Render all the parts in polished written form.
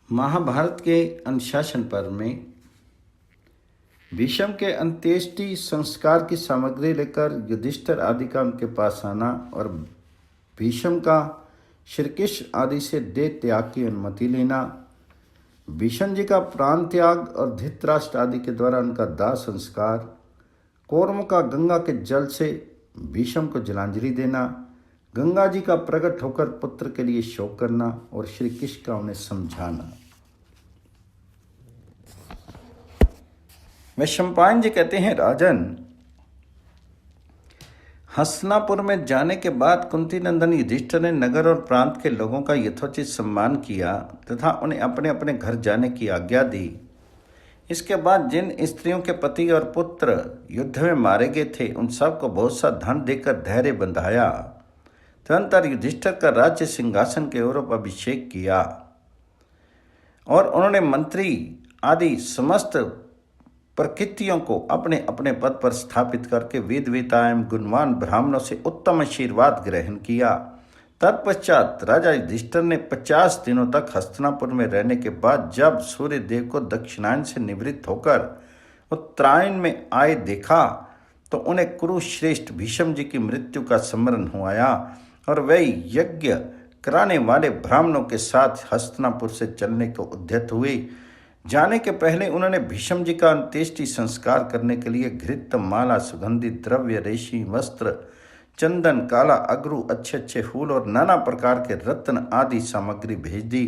महाभारत के अनुशासन पर्व में भीष्म के अंत्येष्टि संस्कार की सामग्री लेकर युधिष्ठिर आदि का उनके पास आना और भीष्म का श्रीकृष्ण आदि से देह त्याग की अनुमति लेना, भीष्म जी का प्राण त्याग और धृतराष्ट्र आदि के द्वारा उनका दाह संस्कार, कौरवों का गंगा के जल से भीष्म को जलांजलि देना, गंगा जी का प्रकट होकर पुत्र के लिए शोक करना और श्री कृष्ण का उन्हें समझाना। वैशंपायन जी कहते हैं, राजन, हस्तिनापुर में जाने के बाद कुंती नंदन युधिष्ठिर ने नगर और प्रांत के लोगों का यथोचित सम्मान किया तथा उन्हें अपने अपने घर जाने की आज्ञा दी। इसके बाद जिन स्त्रियों के पति और पुत्र युद्ध में मारे गए थे उन सबको बहुत सा धन देकर धैर्य बंधाया। तदनंतर युधिष्ठिर का राज्य सिंहासन के ओर अभिषेक किया और उन्होंने मंत्री आदि समस्त प्रकृतियों को अपने अपने पद पर स्थापित करके वेद वेता एवं गुणवान ब्राह्मणों से उत्तम आशीर्वाद ग्रहण किया। तत्पश्चात राजा युधिष्ठिर ने 50 दिनों तक हस्तिनापुर में रहने के बाद जब सूर्य देव को दक्षिणायन से निवृत्त होकर उत्तरायण में आए देखा तो उन्हें कुरुश्रेष्ठ भीष्म जी की मृत्यु का स्मरण हो आया और वे यज्ञ कराने वाले ब्राह्मणों के साथ हस्तिनापुर से चलने को उद्यत हुए। जाने के पहले उन्होंने भीष्म जी का अंत्येष्टि संस्कार करने के लिए घृत, माला, सुगंधित द्रव्य, रेशमी वस्त्र, चंदन, काला अगरू, अच्छे अच्छे फूल और नाना प्रकार के रत्न आदि सामग्री भेज दी।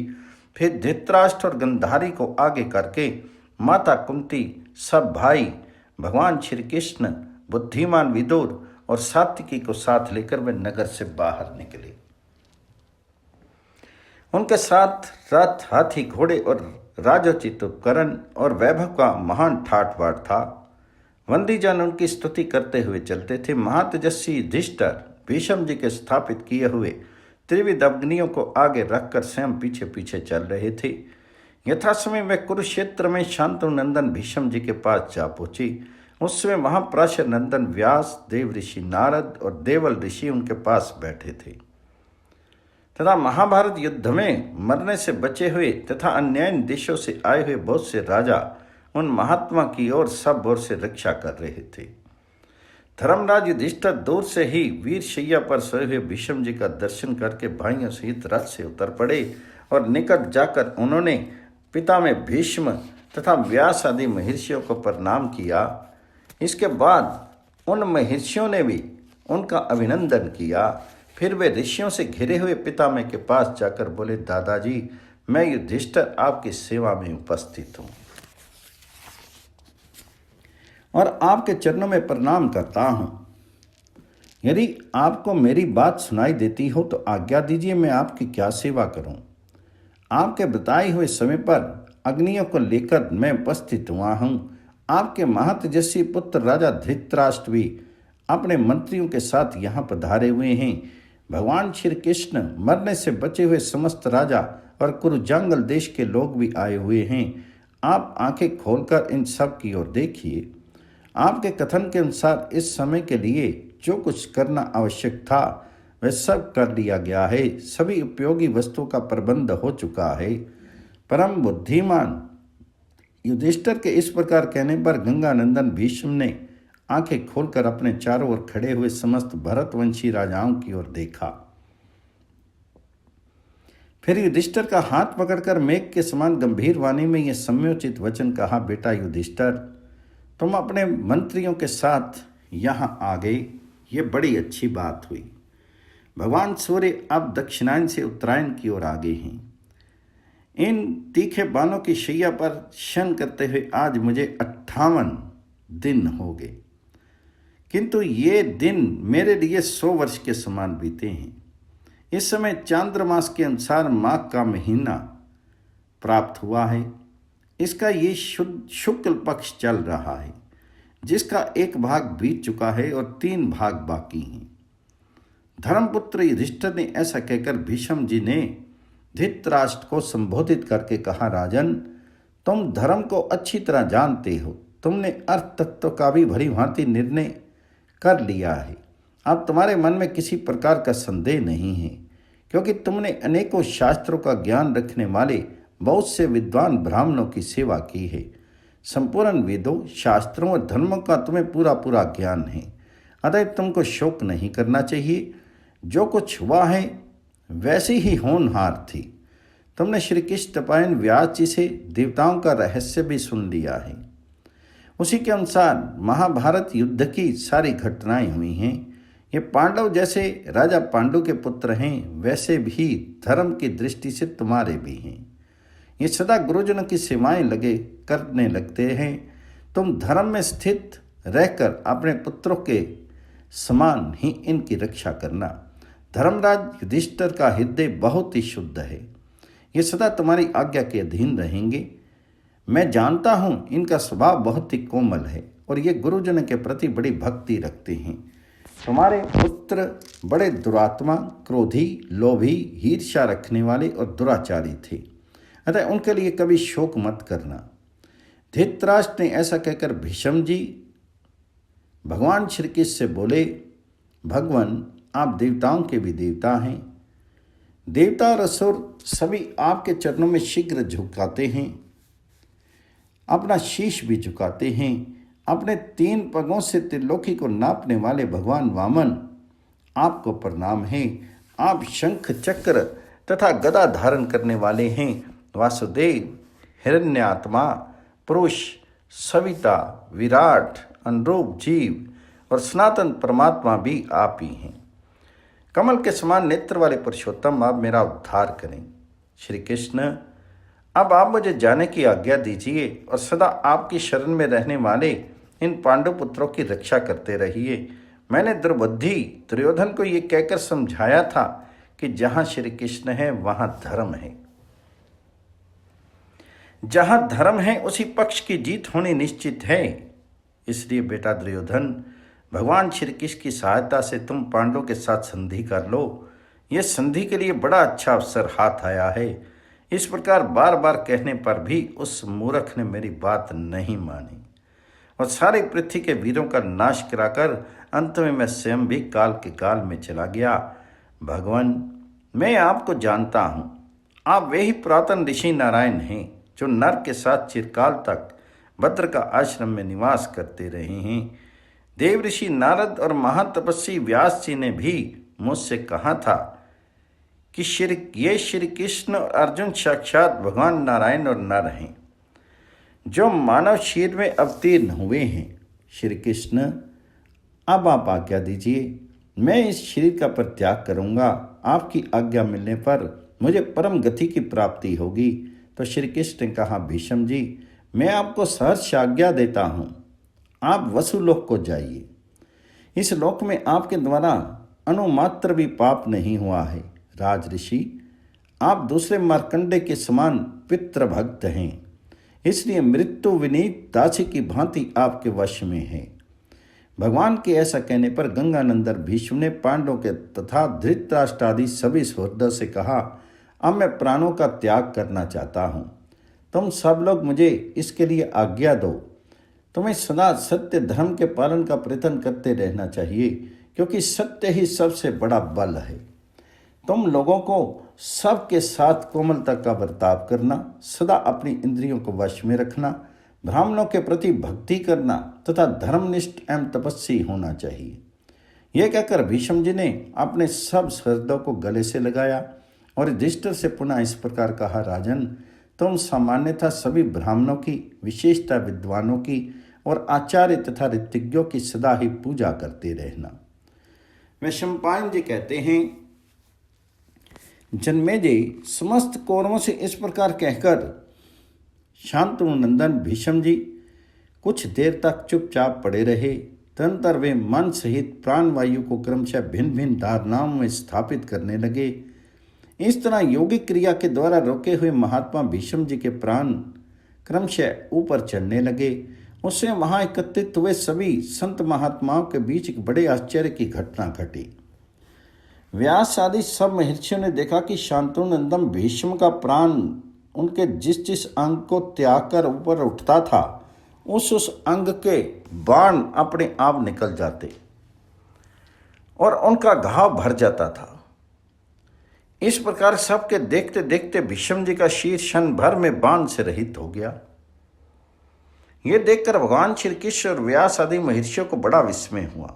फिर धृतराष्ट्र और गंधारी को आगे करके माता कुंती, सब भाई, भगवान श्री कृष्ण, बुद्धिमान विदुर और सात्विकी को साथ लेकर वे नगर से बाहर निकले। उनके साथ रथ, हाथी, घोड़े और राजोचित उपकरण और वैभव का महान ठाट बाट था। वंदीजन उनकी स्तुति करते हुए चलते थे। महातेजस्वी युधिष्ठिर भीष्म जी के स्थापित किए हुए त्रिविध अग्नियों को आगे रखकर स्वयं पीछे पीछे चल रहे थे। यथासमय वे कुरुक्षेत्र में शांतनु नंदन भीष्म जी के पास जा पहुंची। उस समय महाप्राचर नंदन व्यास, देव ऋषि नारद और देवल ऋषि उनके पास बैठे थे तथा महाभारत युद्ध में मरने से बचे हुए तथा अन्य देशों से आए हुए बहुत से राजा उन महात्मा की ओर सब ओर से रक्षा कर रहे थे। धर्मराज युधिष्ठिर दूर से ही वीर शैया पर सोए हुए भीष्म जी का दर्शन करके भाइयों सहित रथ से उतर पड़े और निकट जाकर उन्होंने पिता में भीष्म तथा व्यास आदि महर्षियों को प्रणाम किया। इसके बाद उन महर्षियों ने भी उनका अभिनंदन किया। फिर वे ऋषियों से घिरे हुए पितामह के पास जाकर बोले, दादाजी, मैं युधिष्ठिर आपकी सेवा में उपस्थित हूँ और आपके चरणों में प्रणाम करता हूँ। यदि आपको मेरी बात सुनाई देती हो तो आज्ञा दीजिए, मैं आपकी क्या सेवा करूँ। आपके बताए हुए समय पर अग्नियों को लेकर मैं उपस्थित हुआ हूँ। आपके महातेजस्वी पुत्र राजा धृतराष्ट्र भी अपने मंत्रियों के साथ यहाँ पधारे हुए हैं। भगवान श्री कृष्ण, मरने से बचे हुए समस्त राजा और कुरुजांगल देश के लोग भी आए हुए हैं। आप आंखें खोलकर इन सब की ओर देखिए। आपके कथन के अनुसार इस समय के लिए जो कुछ करना आवश्यक था वह सब कर लिया गया है। सभी उपयोगी वस्तुओं का प्रबंध हो चुका है। परम बुद्धिमान युधिष्ठिर के इस प्रकार कहने पर गंगानंदन भीष्म ने आंखें खोलकर अपने चारों ओर खड़े हुए समस्त भरतवंशी राजाओं की ओर देखा। फिर युधिष्ठिर का हाथ पकड़कर मेघ के समान गंभीर वाणी में यह सम्योचित वचन कहा, बेटा युधिष्ठिर, तुम अपने मंत्रियों के साथ यहाँ आ गए, ये बड़ी अच्छी बात हुई। भगवान सूर्य अब दक्षिणायन से उत्तरायण की ओर आ गए हैं। इन तीखे बाणों की शैया पर शयन करते हुए आज मुझे 58 दिन हो गए, किंतु ये दिन मेरे लिए 100 वर्ष के समान बीते हैं। इस समय चांद्रमास के अनुसार माघ का महीना प्राप्त हुआ है। इसका ये शुक्ल पक्ष चल रहा है, जिसका एक भाग बीत चुका है और 3 भाग बाकी हैं। धर्मपुत्र युधिष्ठिर ने ऐसा कहकर भीष्म जी ने धृतराष्ट्र को संबोधित करके कहा, राजन, तुम धर्म को अच्छी तरह जानते हो। तुमने अर्थ तत्व का भी भली भांति निर्णय कर लिया है। अब तुम्हारे मन में किसी प्रकार का संदेह नहीं है, क्योंकि तुमने अनेकों शास्त्रों का ज्ञान रखने वाले बहुत से विद्वान ब्राह्मणों की सेवा की है। संपूर्ण वेदों, शास्त्रों और धर्मों का तुम्हें पूरा पूरा ज्ञान है, अतः तुमको शोक नहीं करना चाहिए। जो कुछ हुआ है वैसी ही होनहार थी। तुमने श्री कृष्ण पायन व्यास जी से देवताओं का रहस्य भी सुन लिया है। उसी के अनुसार महाभारत युद्ध की सारी घटनाएं हुई हैं। ये पांडव जैसे राजा पांडु के पुत्र हैं, वैसे भी धर्म की दृष्टि से तुम्हारे भी हैं। ये सदा गुरुजनों की सेवाएं लगे करने लगते हैं। तुम धर्म में स्थित रहकर अपने पुत्रों के समान ही इनकी रक्षा करना। धर्मराज युधिष्ठिर का हृदय बहुत ही शुद्ध है। ये सदा तुम्हारी आज्ञा के अधीन रहेंगे। मैं जानता हूँ इनका स्वभाव बहुत ही कोमल है और ये गुरुजन के प्रति बड़ी भक्ति रखते हैं। तुम्हारे पुत्र बड़े दुरात्मा, क्रोधी, लोभी, ईर्ष्या रखने वाले और दुराचारी थे, अतः उनके लिए कभी शोक मत करना। धृतराष्ट्र ने ऐसा कहकर भीष्म जी भगवान श्री कृष्ण से बोले, भगवान आप देवताओं के भी देवता हैं। देवता और असुर सभी आपके चरणों में शीघ्र झुकाते हैं, अपना शीश भी झुकाते हैं। अपने 3 पगों से त्रिलोकी को नापने वाले भगवान वामन आपको प्रणाम है। आप शंख, चक्र तथा गदा धारण करने वाले हैं। वासुदेव, हिरण्यात्मा, पुरुष, सविता, विराट, अनुरूप जीव और सनातन परमात्मा भी आप ही हैं। कमल के समान नेत्र वाले पुरुषोत्तम, आप मेरा उद्धार करें। श्री कृष्ण, अब आप मुझे जाने की आज्ञा दीजिए और सदा आपकी शरण में रहने वाले इन पांडु पुत्रों की रक्षा करते रहिए। मैंने दुर्बुद्धि दुर्योधन को ये कहकर समझाया था कि जहाँ श्री कृष्ण है वहाँ धर्म है। जहाँ धर्म है उसी पक्ष की जीत होनी निश्चित है। इसलिए बेटा दुर्योधन, भगवान श्री कृष्ण की सहायता से तुम पांडवों के साथ संधि कर लो। यह संधि के लिए बड़ा अच्छा अवसर हाथ आया है। इस प्रकार बार बार कहने पर भी उस मूर्ख ने मेरी बात नहीं मानी और सारे पृथ्वी के वीरों का नाश कराकर अंत में मैं स्वयं भी काल के काल में चला गया। भगवान, मैं आपको जानता हूँ। आप वे ही पुरातन ऋषि नारायण हैं जो नर के साथ चिरकाल तक भद्र का आश्रम में निवास करते रहे हैं। देव ऋषि नारद और महातपस्वी व्यास जी ने भी मुझसे कहा था कि ये श्री कृष्ण और अर्जुन साक्षात भगवान नारायण और नर हैं जो मानव शरीर में अवतीर्ण हुए हैं। श्री कृष्ण, अब आप आज्ञा दीजिए, मैं इस शरीर का परित्याग करूँगा। आपकी आज्ञा मिलने पर मुझे परम गति की प्राप्ति होगी। तो श्री कृष्ण ने कहा, भीष्म जी, मैं आपको सहर्ष आज्ञा देता हूँ। आप वसुलोक को जाइए। इस लोक में आपके द्वारा अणुमात्र भी पाप नहीं हुआ है। राज ऋषि, आप दूसरे मार्कंडे के समान पितृभक्त हैं, इसलिए मृत्यु विनीत दासी की भांति आपके वश में है। भगवान के ऐसा कहने पर गंगानंदन भीष्म ने पांडवों के तथा धृतराष्ट्र आदि सभी सुहृदों से कहा, अब मैं प्राणों का त्याग करना चाहता हूँ। तुम सब लोग मुझे इसके लिए आज्ञा दो। तुम्हें सदा सत्य धर्म के पालन का प्रयत्न करते रहना चाहिए, क्योंकि सत्य ही सबसे बड़ा बल है। तुम लोगों को सबके साथ कोमलता का बर्ताव करना, सदा अपनी इंद्रियों को वश में रखना, ब्राह्मणों के प्रति भक्ति करना तथा धर्मनिष्ठ एवं तपस्वी होना चाहिए। यह कहकर भीष्म जी ने अपने सब सहृदयों को गले से लगाया और युधिष्ठिर से पुनः इस प्रकार कहा, राजन, तुम सामान्यतः सभी ब्राह्मणों की, विशेषतः विद्वानों की और आचार्य तथा ऋतिज्ञों की सदा ही पूजा करते रहना। वैशंपायन जी कहते हैं, जन्मेजय समस्त कौरवों से इस प्रकार कहकर शांतनु नंदन भीष्म जी कुछ देर तक चुपचाप पड़े रहे। तदनंतर वे मन सहित प्राणवायु को क्रमशः भिन्न भिन्न धारणाओं में स्थापित करने लगे। इस तरह योगिक क्रिया के द्वारा रोके हुए महात्मा भीष्म जी के प्राण क्रमशः ऊपर चढ़ने लगे। उससे वहां एकत्रित हुए सभी संत महात्माओं के बीच एक बड़े आश्चर्य की घटना घटी। व्यास आदि सब महर्षियों ने देखा कि शांतनु नंदन भीष्म का प्राण उनके जिस जिस अंग को त्याग कर ऊपर उठता था, उस अंग के बाण अपने आप निकल जाते और उनका घाव भर जाता था। इस प्रकार सबके देखते देखते भीष्म जी का शीर क्षण भर में बाण से रहित हो गया। यह देखकर भगवान श्री कृष्ण और व्यास आदि महर्षियों को बड़ा विस्मय हुआ।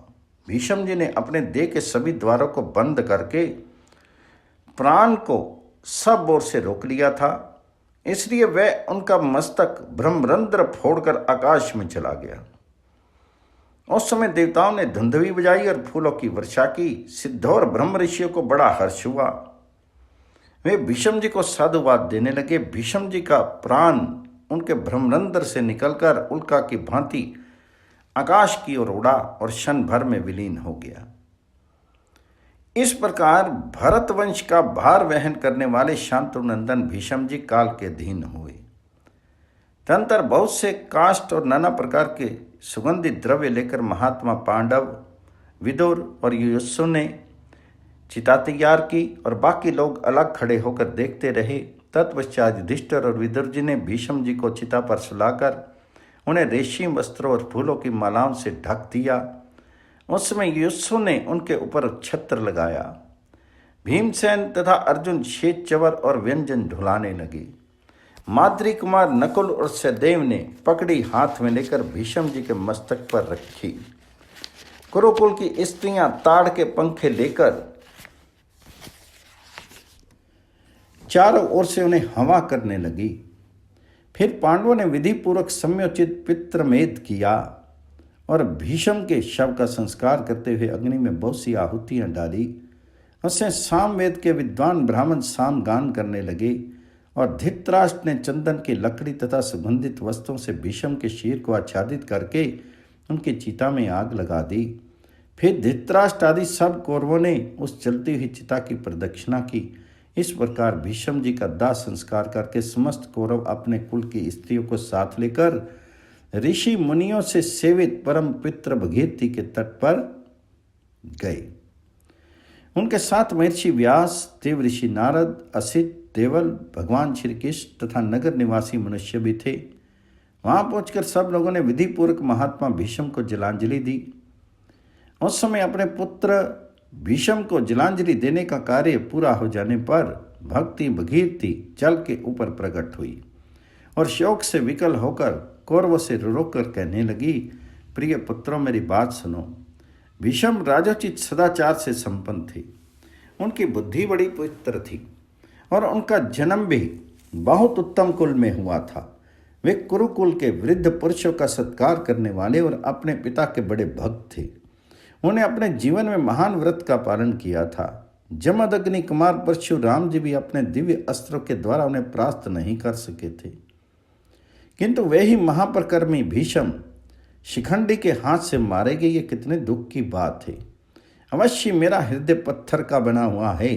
भीष्म जी ने अपने देह के सभी द्वारों को बंद करके प्राण को सब ओर से रोक लिया था, इसलिए वह उनका मस्तक ब्रह्मरंध्र फोड़कर आकाश में चला गया। उस समय देवताओं ने धुंधवी बजाई और फूलों की वर्षा की। सिद्धों और ब्रह्म ऋषियों को बड़ा हर्ष हुआ। वे भीष्म जी को साधुवाद देने लगे। भीष्म जी का प्राण उनके ब्रह्मरंध्र से निकलकर उल्का की भांति आकाश की ओर उड़ा और क्षण भर में विलीन हो गया। इस प्रकार भरत वंश का भार वहन करने वाले शांतनुनंदन भीष्म जी काल के अधीन हुए। तदंतर बहुत से काष्ठ और नाना प्रकार के सुगंधित द्रव्य लेकर महात्मा पांडव, विदुर और युयुत्सु ने चिता तैयार की और बाकी लोग अलग खड़े होकर देखते रहे। तत्पश्चात युधिष्ठिर और विदुर जी ने भीष्म जी को चिता पर सुलाकर उन्हें रेशमी वस्त्रों और फूलों की मालाओं से ढक दिया। उस समय युयुत्सु ने उनके ऊपर छत्र लगाया। भीमसेन तथा अर्जुन श्वेत चवर और व्यंजन ढुलाने लगे। माद्री कुमार नकुल और सहदेव ने पकड़ी हाथ में लेकर भीष्म जी के मस्तक पर रखी। कुरुकुल की स्त्रियां ताड़ के पंखे लेकर चारों ओर से उन्हें हवा करने लगी। फिर पांडवों ने विधि पूर्वक सम्योचित पितृमेध किया और भीष्म के शव का संस्कार करते हुए अग्नि में बहुत सी आहुतियां डाली। उससे सामवेद के विद्वान ब्राह्मण साम गान करने लगे और धृतराष्ट्र ने चंदन की लकड़ी तथा सुगंधित वस्त्रों से भीष्म के शीर को आच्छादित करके उनकी चिता में आग लगा दी। फिर धृतराष्ट्र आदि सब कौरवों ने उस जलती हुई चिता की प्रदक्षिणा की। इस प्रकार भीष्म जी का दाह संस्कार करके समस्त कौरव अपने कुल की स्त्रियों को साथ लेकर ऋषि मुनियों से सेवित परम पितृ भगीरथी के तट पर गए। उनके साथ महर्षि व्यास, देव ऋषि नारद, असित, देवल, भगवान श्री कृष्ण तथा नगर निवासी मनुष्य भी थे। वहां पहुंचकर सब लोगों ने विधि पूर्वक महात्मा भीष्म को जलांजलि दी। उस समय अपने पुत्र भीष्म को जलांजलि देने का कार्य पूरा हो जाने पर भक्ति भगीरथी जल के ऊपर प्रकट हुई और शोक से विकल होकर कौरवों से रोक कर कहने लगी, प्रिय पुत्रों मेरी बात सुनो। भीष्म राजोचित सदाचार से संपन्न थे। उनकी बुद्धि बड़ी पवित्र थी और उनका जन्म भी बहुत उत्तम कुल में हुआ था। वे कुरुकुल के वृद्ध पुरुषों का सत्कार करने वाले और अपने पिता के बड़े भक्त थे। उन्हें अपने जीवन में महान व्रत का पालन किया था। जमदग्नि कुमार परशुराम जी भी अपने दिव्य अस्त्रों के द्वारा उन्हें परास्त नहीं कर सके थे, किंतु वे ही महापरकर्मी भीष्म शिखंडी के हाथ से मारे गए। ये कितने दुख की बात है। अवश्य मेरा हृदय पत्थर का बना हुआ है,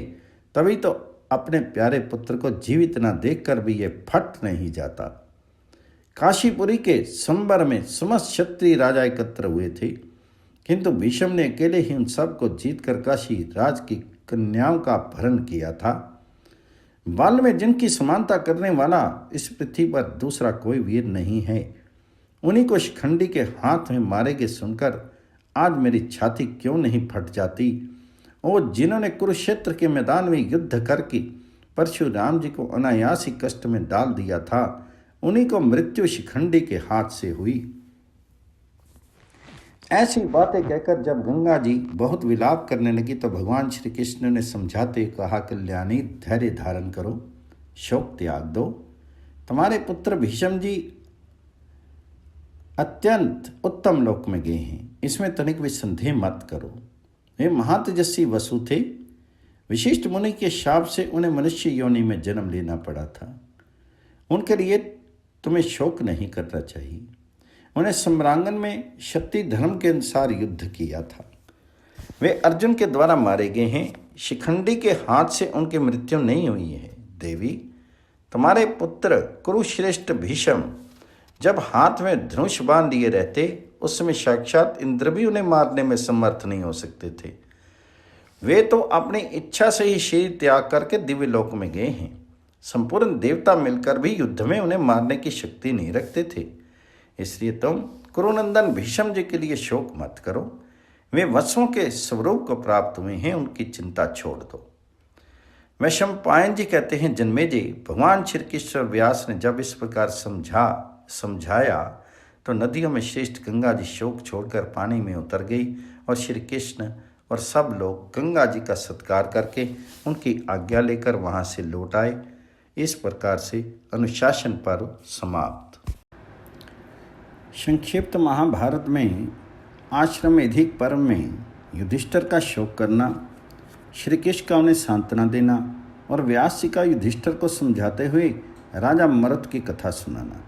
तभी तो अपने प्यारे पुत्र को जीवित न देखकर भी ये फट नहीं जाता। काशीपुरी के संबर में समस्त क्षत्रिय राजा एकत्र हुए थे, किंतु भीष्म ने अकेले ही उन सब को जीतकर काशी राज की कन्याओं का अपहरण किया था। बाल में जिनकी समानता करने वाला इस पृथ्वी पर दूसरा कोई वीर नहीं है, उन्हीं को शिखंडी के हाथ में मारे गए सुनकर आज मेरी छाती क्यों नहीं फट जाती। और जिन्होंने कुरुक्षेत्र के मैदान में युद्ध करके परशुराम जी को अनायास ही कष्ट में डाल दिया था, उन्हीं को मृत्यु शिखंडी के हाथ से हुई। ऐसी बातें कहकर जब गंगा जी बहुत विलाप करने लगी तो भगवान श्री कृष्ण ने समझाते कहा, कल्याणी धैर्य धारण करो, शोक त्याग दो। तुम्हारे पुत्र भीष्म जी अत्यंत उत्तम लोक में गए हैं, इसमें तनिक भी संदेह मत करो। वे महातेजस्वी वसु थे। विशिष्ट मुनि के शाप से उन्हें मनुष्य योनि में जन्म लेना पड़ा था। उनके लिए तुम्हें शोक नहीं करना चाहिए। उन्हें सम्रांगन में क्षत्रिय धर्म के अनुसार युद्ध किया था। वे अर्जुन के द्वारा मारे गए हैं। शिखंडी के हाथ से उनकी मृत्यु नहीं हुई है। देवी, तुम्हारे पुत्र कुरुश्रेष्ठ भीष्म जब हाथ में धनुष बांध लिए रहते, उस समय साक्षात इंद्र भी उन्हें मारने में समर्थ नहीं हो सकते थे। वे तो अपनी इच्छा से ही शरीर त्याग करके दिव्य लोक में गए हैं। संपूर्ण देवता मिलकर भी युद्ध में उन्हें मारने की शक्ति नहीं रखते थे। इसलिए तुम कुरुनंदन भीष्म जी के लिए शोक मत करो। वे वसुओं के स्वरूप को प्राप्त हुए हैं, उनकी चिंता छोड़ दो। वैशंपायन जी कहते हैं, जन्मेजय, भगवान श्री कृष्ण और व्यास ने जब इस प्रकार समझाया तो नदियों में श्रेष्ठ गंगा जी शोक छोड़कर पानी में उतर गई और श्री कृष्ण और सब लोग गंगा जी का सत्कार करके उनकी आज्ञा लेकर वहां से लौट आए। इस प्रकार से अनुशासन पर्व समाप्त। संक्षिप्त महाभारत में आश्रमेधिक पर्व में युधिष्ठिर का शोक करना, श्री कृष्ण का उन्हें सांत्वना देना और व्यास जी का युधिष्ठिर को समझाते हुए राजा मरद की कथा सुनाना।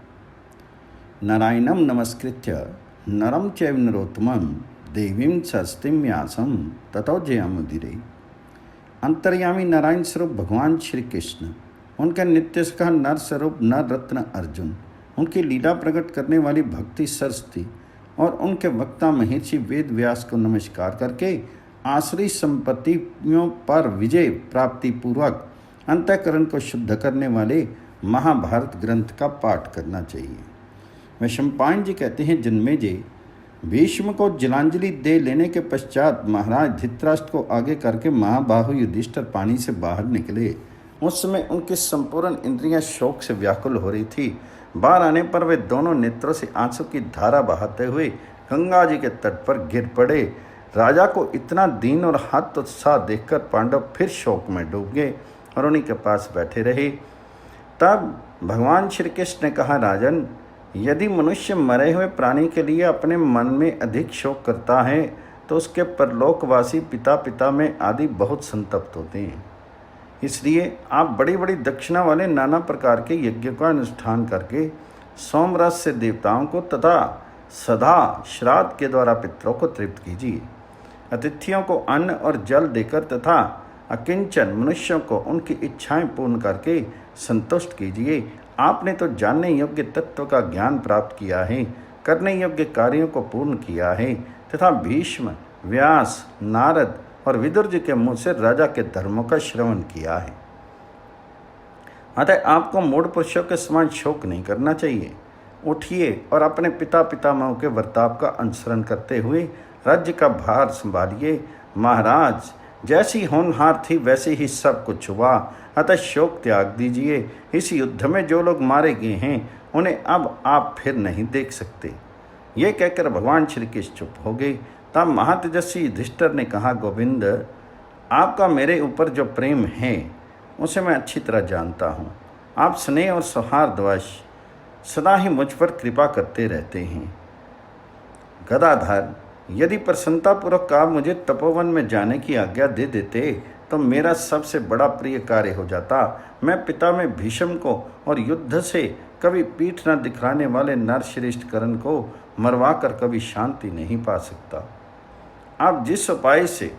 नारायणम नमस्कृत्य नरम चैव नरोत्तमं देवीं सरस्वतीं व्यासं ततो जयामुदीरये। अंतर्यामी नारायण स्वरूप भगवान श्री कृष्ण, उनके नित्य सखा नर स्वरूप नर रत्न अर्जुन, उनकी लीला प्रकट करने वाली भक्ति सरस्वती और उनके वक्ता महर्षि वेद व्यास को नमस्कार करके आसुरी संपत्तियों पर विजय प्राप्ति पूर्वक अंतःकरण को शुद्ध करने वाले महाभारत ग्रंथ का पाठ करना चाहिए। वैशंपायन जी कहते हैं, जन्मेजय, भीष्म को जलांजलि दे लेने के पश्चात महाराज धृतराष्ट्र को आगे करके महाबाहु युधिष्ठिर पानी से बाहर निकले। उस समय उनकी संपूर्ण इंद्रियां शोक से व्याकुल हो रही थी। बाहर आने पर वे दोनों नेत्रों से आंसू की धारा बहाते हुए गंगा जी के तट पर गिर पड़े। राजा को इतना दीन और हत उत्साह देखकर पांडव फिर शोक में डूब गए और उन्हीं के पास बैठे रहे। तब भगवान श्री कृष्ण ने कहा, राजन, यदि मनुष्य मरे हुए प्राणी के लिए अपने मन में अधिक शोक करता है तो उसके परलोकवासी पिता पिता में आदि बहुत संतप्त होते हैं। इसलिए आप बड़ी बड़ी दक्षिणा वाले नाना प्रकार के यज्ञों का अनुष्ठान करके सोमरस से देवताओं को तथा सदा श्राद्ध के द्वारा पितरों को तृप्त कीजिए। अतिथियों को अन्न और जल देकर तथा अकिंचन मनुष्यों को उनकी इच्छाएं पूर्ण करके संतुष्ट कीजिए। आपने तो जानने योग्य तत्व का ज्ञान प्राप्त किया है, करने योग्य कार्यों को पूर्ण किया है तथा भीष्म, व्यास, नारद और विदुर जी के मुँह से राजा के धर्मों का श्रवण किया है। अतः आपको मूढ़ पुरुषों के समान शोक नहीं करना चाहिए। उठिए और अपने पिता पितामहों के वर्ताव का अनुसरण करते हुए राज्य का भार संभालिए। महाराज, जैसी होनहार थी वैसे ही सब कुछ हुआ, अतः शोक त्याग दीजिए। इस युद्ध में जो लोग मारे गए हैं उन्हें अब आप फिर नहीं देख सकते। ये कहकर भगवान श्री कृष्ण चुप हो गए। तब महातेजस्वी युधिष्ठिर ने कहा, गोविंद, आपका मेरे ऊपर जो प्रेम है उसे मैं अच्छी तरह जानता हूँ। आप स्नेह और सौहार्दवश सदा ही मुझ पर कृपा करते रहते हैं। गदाधर, यदि प्रसन्नतापूर्वक आप मुझे तपोवन में जाने की आज्ञा दे देते तो मेरा सबसे बड़ा प्रिय कार्य हो जाता। मैं पिता में भीष्म को और युद्ध से कभी पीठ न दिखलाने वाले नरश्रेष्ठ कर्ण को मरवा कर कभी शांति नहीं पा सकता। आप जिस उपाय से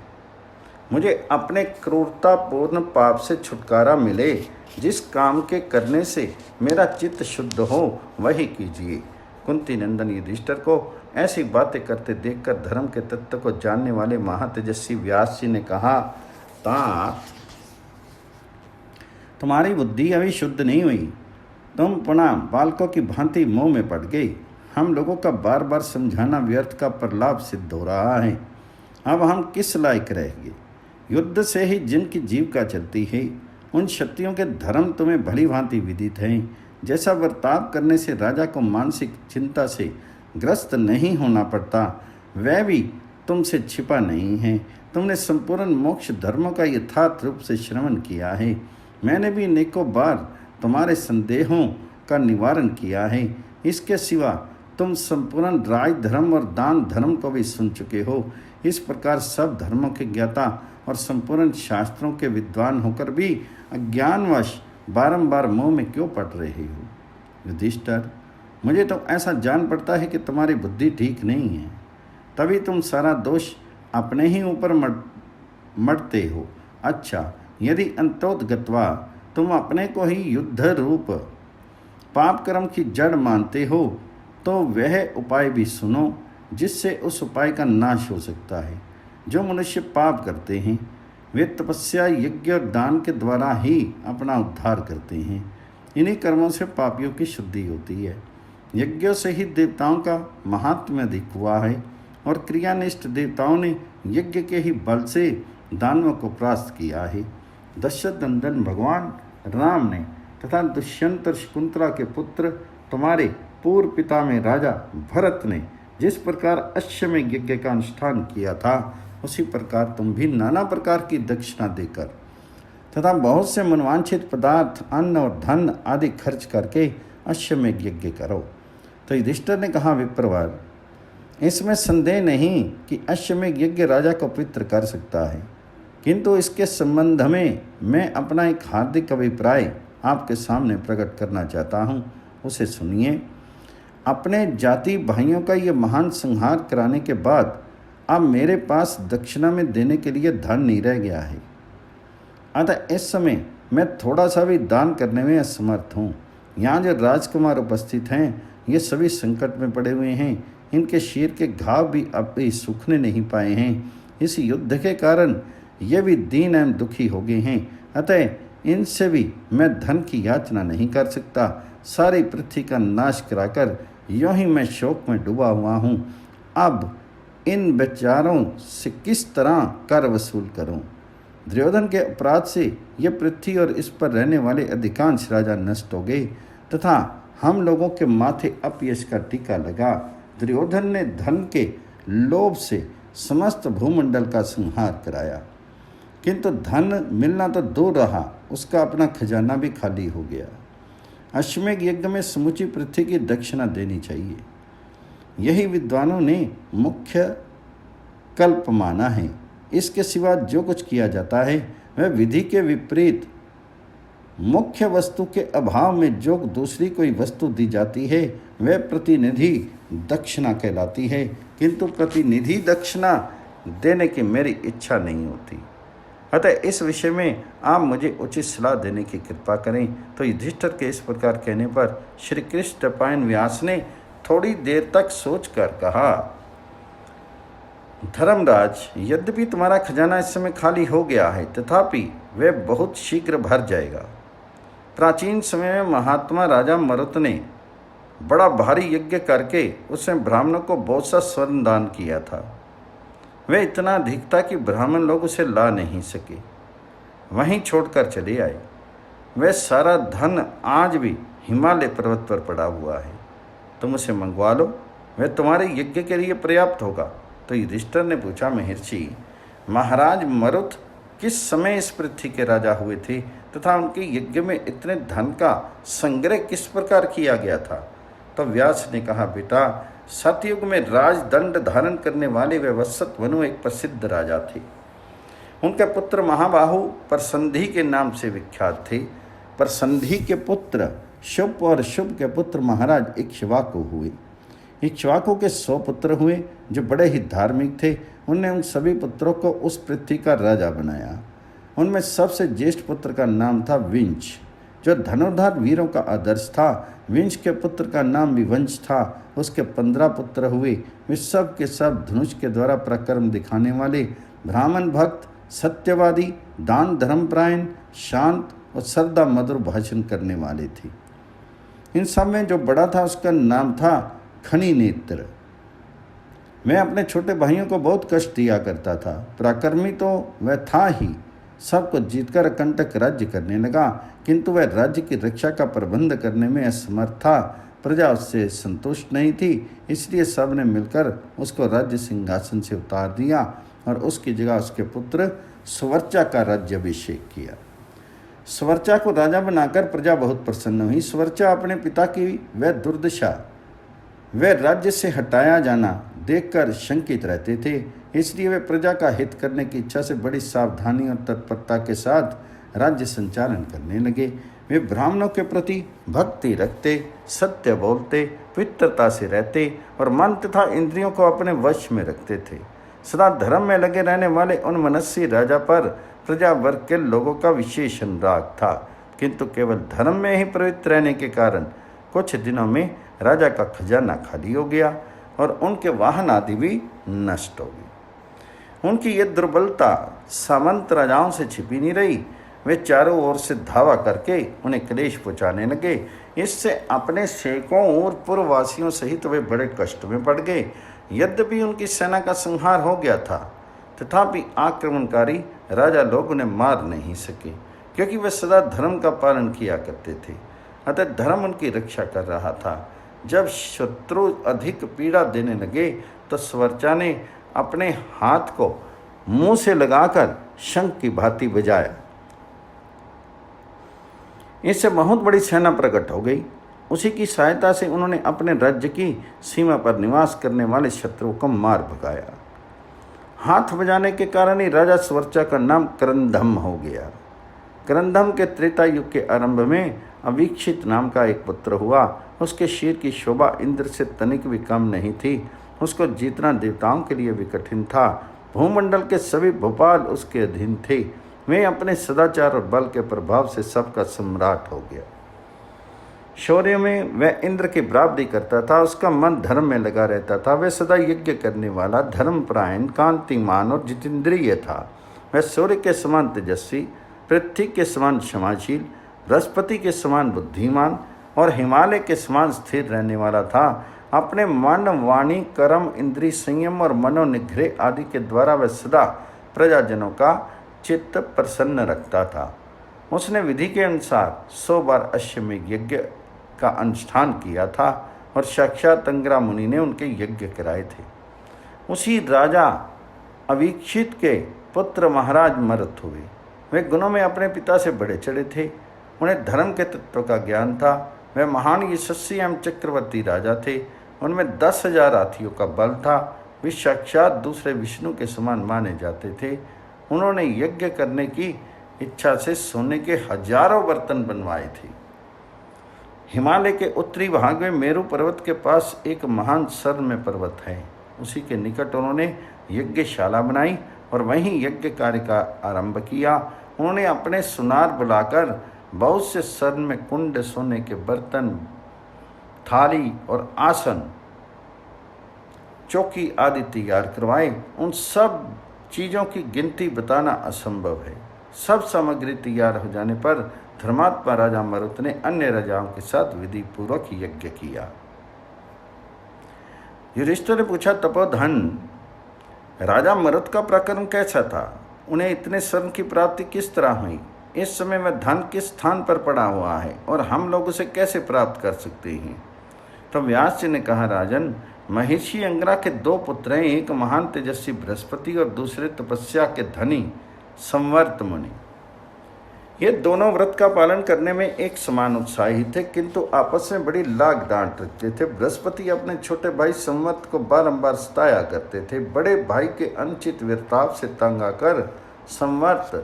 मुझे अपने क्रूरतापूर्ण पाप से छुटकारा मिले, जिस काम के करने से मेरा चित्त शुद्ध हो, वही कीजिए। कुंती नंदन युधिष्ठिर को ऐसी बातें करते देखकर धर्म के तत्व को जानने वाले महातेजस्वी व्यास जी ने कहा, तात, तुम्हारी बुद्धि अभी शुद्ध नहीं हुई। तुम पुनः बालकों की भांति मोह में पड़ गई। हम लोगों का बार बार समझाना व्यर्थ का प्रलाप सिद्ध हो रहा है। अब हम किस लायक रहेंगे? युद्ध से ही जिनकी जीविका चलती है, उन क्षत्रियों के धर्म तुम्हें भली भांति विदित हैं। जैसा बर्ताव करने से राजा को मानसिक चिंता से ग्रस्त नहीं होना पड़ता, वह भी तुमसे छिपा नहीं है। तुमने संपूर्ण मोक्ष धर्मों का यथार्थ रूप से श्रवण किया है। मैंने भी अनेकों बार तुम्हारे संदेहों का निवारण किया है। इसके सिवा तुम संपूर्ण राज धर्म और दान धर्म को भी सुन चुके हो। इस प्रकार सब धर्मों के ज्ञाता और संपूर्ण शास्त्रों के विद्वान होकर भी अज्ञानवश बारंबार मोह में क्यों पड़ रहे हो? युधिष्ठिर, मुझे तो ऐसा जान पड़ता है कि तुम्हारी बुद्धि ठीक नहीं है, तभी तुम सारा दोष अपने ही ऊपर मढ़ते हो। अच्छा, यदि अंतोदगत्वा तुम अपने को ही युद्ध रूप पाप कर्म की जड़ मानते हो तो वह उपाय भी सुनो, जिससे उस उपाय का नाश हो सकता है। जो मनुष्य पाप करते हैं वे तपस्या, यज्ञ और दान के द्वारा ही अपना उद्धार करते हैं। इन्हीं कर्मों से पापियों की शुद्धि होती है। यज्ञों से ही देवताओं का महात्म्य अधिक हुआ है और क्रियानिष्ठ देवताओं ने यज्ञ के ही बल से दानवों को परास्त किया है। दशरथ नंदन भगवान राम ने तथा दुष्यंत और शकुंतला के पुत्र तुम्हारे पूर्व पिता में राजा भरत ने जिस प्रकार अश्वमेध यज्ञ का अनुष्ठान किया था, उसी प्रकार तुम भी नाना प्रकार की दक्षिणा देकर तथा बहुत से मनवांछित पदार्थ, अन्न और धन आदि खर्च करके अश्वमेध यज्ञ करो। तो युधिष्ठिर ने कहा, विप्रवर, इसमें संदेह नहीं कि अश्वमेध यज्ञ राजा को पवित्र कर सकता है, किंतु इसके संबंध में मैं अपना एक हार्दिक अभिप्राय आपके सामने प्रकट करना चाहता हूँ, उसे सुनिए। अपने जाति भाइयों का ये महान संहार कराने के बाद अब मेरे पास दक्षिणा में देने के लिए धन नहीं रह गया है, अतः इस समय मैं थोड़ा सा भी दान करने में असमर्थ हूँ। यहाँ जो राजकुमार उपस्थित हैं, ये सभी संकट में पड़े हुए हैं, इनके शीर के घाव भी अब भी सूखने नहीं पाए हैं। इस युद्ध के कारण ये भी दीन एवं दुखी हो गए हैं, अतः इनसे भी मैं धन की याचना नहीं कर सकता। सारी पृथ्वी का नाश कराकर यूँ ही मैं शोक में डूबा हुआ हूँ। अब इन बेचारों से किस तरह कर वसूल करूँ? दुर्योधन के अपराध से ये पृथ्वी और इस पर रहने वाले अधिकांश राजा नष्ट हो गए तथा हम लोगों के माथे अपयश का टीका लगा। दुर्योधन ने धन के लोभ से समस्त भूमंडल का संहार कराया, किंतु धन मिलना तो दूर रहा, उसका अपना खजाना भी खाली हो गया। अश्वमेध यज्ञ में समूची पृथ्वी की दक्षिणा देनी चाहिए, यही विद्वानों ने मुख्य कल्प माना है। इसके सिवा जो कुछ किया जाता है वह विधि के विपरीत, मुख्य वस्तु के अभाव में जो दूसरी कोई वस्तु दी जाती है वह प्रतिनिधि दक्षिणा कहलाती है, किंतु प्रतिनिधि दक्षिणा देने की मेरी इच्छा नहीं होती। अतः इस विषय में आप मुझे उचित सलाह देने की कृपा करें। तो युधिष्ठिर के इस प्रकार कहने पर श्री कृष्ण पायन व्यास ने थोड़ी देर तक सोचकर कहा, धर्मराज, यद्यपि तुम्हारा खजाना इस समय खाली हो गया है, तथापि वह बहुत शीघ्र भर जाएगा। प्राचीन समय में महात्मा राजा मरुत ने बड़ा भारी यज्ञ करके उसमें ब्राह्मणों को बहुत सा स्वर्ण दान किया था। वह इतना अधिक था कि ब्राह्मण लोग उसे ला नहीं सके, वहीं छोड़कर चले आए। वह सारा धन आज भी हिमालय पर्वत पर पड़ा हुआ है, तुम उसे मंगवा लो, वह तुम्हारे यज्ञ के लिए पर्याप्त होगा। तो युधिष्ठिर ने पूछा, महर्षि, महाराज मरुत किस समय इस पृथ्वी के राजा हुए थे तथा उनके यज्ञ में इतने धन का संग्रह किस प्रकार किया गया था? तो व्यास ने कहा, बेटा, सतयुग में राजदंड धारण करने वाले वे वत्सवनु एक प्रसिद्ध राजा थे। उनके पुत्र महाबाहु परसंधि के नाम से विख्यात थे। परसंधि के पुत्र शुभ और शुभ के पुत्र महाराज इक्ष्वाकु हुए। इक्ष्वाकु के 100 पुत्र हुए जो बड़े ही धार्मिक थे। उनने उन सभी पुत्रों को उस पृथ्वी का राजा बनाया। उनमें सबसे ज्येष्ठ पुत्र का नाम था विंच, जो धनुर्धर वीरों का आदर्श था। विंच के पुत्र का नाम विवंश था। उसके 15 पुत्र हुए। वे सब के सब धनुष के द्वारा पराक्रम दिखाने वाले, ब्राह्मण भक्त, सत्यवादी, दान धर्मपरायण, शांत और श्रद्धा मधुर भाषण करने वाले थे। इन सब में जो बड़ा था उसका नाम था खनी नेत्र। मैं अपने छोटे भाइयों को बहुत कष्ट दिया करता था। पराक्रमी तो वह था ही, सबको जीतकर अकंटक राज्य करने लगा, किंतु वह राज्य की रक्षा का प्रबंध करने में असमर्थ था। प्रजा उससे संतुष्ट नहीं थी, इसलिए सब ने मिलकर उसको राज्य सिंहासन से उतार दिया और उसकी जगह उसके पुत्र स्वर्चा का राज्याभिषेक किया। स्वर्चा को राजा बनाकर प्रजा बहुत प्रसन्न हुई। स्वर्चा अपने पिता की वह दुर्दशा, वह राज्य से हटाया जाना देखकर शंकित रहते थे, इसलिए वे प्रजा का हित करने की इच्छा से बड़ी सावधानी और तत्परता के साथ राज्य संचालन करने लगे। वे ब्राह्मणों के प्रति भक्ति रखते, सत्य बोलते, पवित्रता से रहते और मन तथा इंद्रियों को अपने वश में रखते थे। सदा धर्म में लगे रहने वाले उन मनस्वी राजा पर प्रजा वर्ग के लोगों का विशेष अनुराग था, किंतु केवल धर्म में ही प्रवृत्त रहने के कारण कुछ दिनों में राजा का खजाना खाली हो गया और उनके वाहन आदि भी नष्ट हो गए। उनकी ये दुर्बलता सामंत राजाओं से छिपी नहीं रही। वे चारों ओर से धावा करके उन्हें क्लेश पहुँचाने लगे। इससे अपने सेवकों और पूर्ववासियों सहित वे बड़े कष्ट में पड़ गए। यद्यपि उनकी सेना का संहार हो गया था, तथापि आक्रमणकारी राजा लोग उन्हें मार नहीं सके, क्योंकि वे सदा धर्म का पालन किया करते थे। अतः धर्म उनकी रक्षा कर रहा था। जब शत्रु अधिक पीड़ा देने लगे तो स्वर्चा ने अपने हाथ को मुंह से लगाकर शंख की भांति बजाया। इससे बहुत बड़ी सेना प्रकट हो गई। उसी की सहायता से उन्होंने अपने राज्य की सीमा पर निवास करने वाले शत्रुओं को मार भगाया। हाथ बजाने के कारण ही राजा स्वर्चा का नाम करंदम हो गया। करंदम के त्रेता युग के आरंभ में अवीक्षित नाम का एक पुत्र हुआ। उसके शीर की शोभा इंद्र से तनिक भी कम नहीं थी। उसको जीतना देवताओं के लिए भी कठिन था। भूमंडल के सभी भोपाल उसके अधीन थे। वे अपने सदाचार और बल के प्रभाव से सबका सम्राट हो गया। शौर्य में वह इंद्र की बराबरी करता था। उसका मन धर्म में लगा रहता था। वह सदा यज्ञ करने वाला, धर्मपरायण, कांतिमान और जितेंद्रिय था। वह सूर्य के समान तेजस्वी, पृथ्वी के समान क्षमाशील, बृहस्पति के समान बुद्धिमान और हिमालय के समान स्थिर रहने वाला था। अपने मन, वाणी, कर्म, इंद्रिय संयम और मनोनिग्रह आदि के द्वारा वह सदा प्रजाजनों का चित्त प्रसन्न रखता था। उसने विधि के अनुसार 100 बार अश्वमेध यज्ञ का अनुष्ठान किया था और साक्षात अंगिरा मुनि ने उनके यज्ञ कराए थे। उसी राजा अवीक्षित के पुत्र महाराज मरुत हुए। वे गुणों में अपने पिता से बड़े चढ़े थे। उन्हें धर्म के तत्व का ज्ञान था। वे महान यशस्वी एवं चक्रवर्ती राजा थे। उनमें 10,000 हाथियों का बल था। वे साक्षात दूसरे विष्णु के समान माने जाते थे। उन्होंने यज्ञ करने की इच्छा से सोने के हजारों बर्तन बनवाए थे। हिमालय के उत्तरी भाग में मेरू पर्वत के पास एक महान स्वर्ण पर्वत है। उसी के निकट उन्होंने यज्ञशाला बनाई और वहीं यज्ञ कार्य का आरंभ किया। उन्होंने अपने सुनार बुलाकर बहुत से स्वर्ण में कुंड, सोने के बर्तन, थाली और आसन, चौकी आदि तैयार करवाए। उन सब चीज़ों की गिनती बताना असंभव है। सब सामग्री तैयार हो जाने पर धर्मात्मा राजा मरुत ने अन्य राजाओं के साथ विधि पूर्वक यज्ञ किया। युधिष्ठिर ने पूछा, तपोधन, राजा मरुत का प्रकरण कैसा था? उन्हें इतने स्वर्ण की प्राप्ति किस तरह हुई? इस समय वह धन किस स्थान पर पड़ा हुआ है और हम लोग उसे कैसे प्राप्त कर सकते हैं? तो व्यास जी ने कहा, राजन, महिषी अंगिरा के 2 पुत्र हैं। एक महान तेजस्वी बृहस्पति और दूसरे तपस्या के धनी संवर्त मुनि। ये दोनों व्रत का पालन करने में एक समान उत्साही थे, किंतु आपस में बड़ी लाग डांट रखते थे। बृहस्पति अपने छोटे भाई संवर्त को बारंबार सताया करते थे। बड़े भाई के अनुचित वर्ताव से तंग आकर संवर्त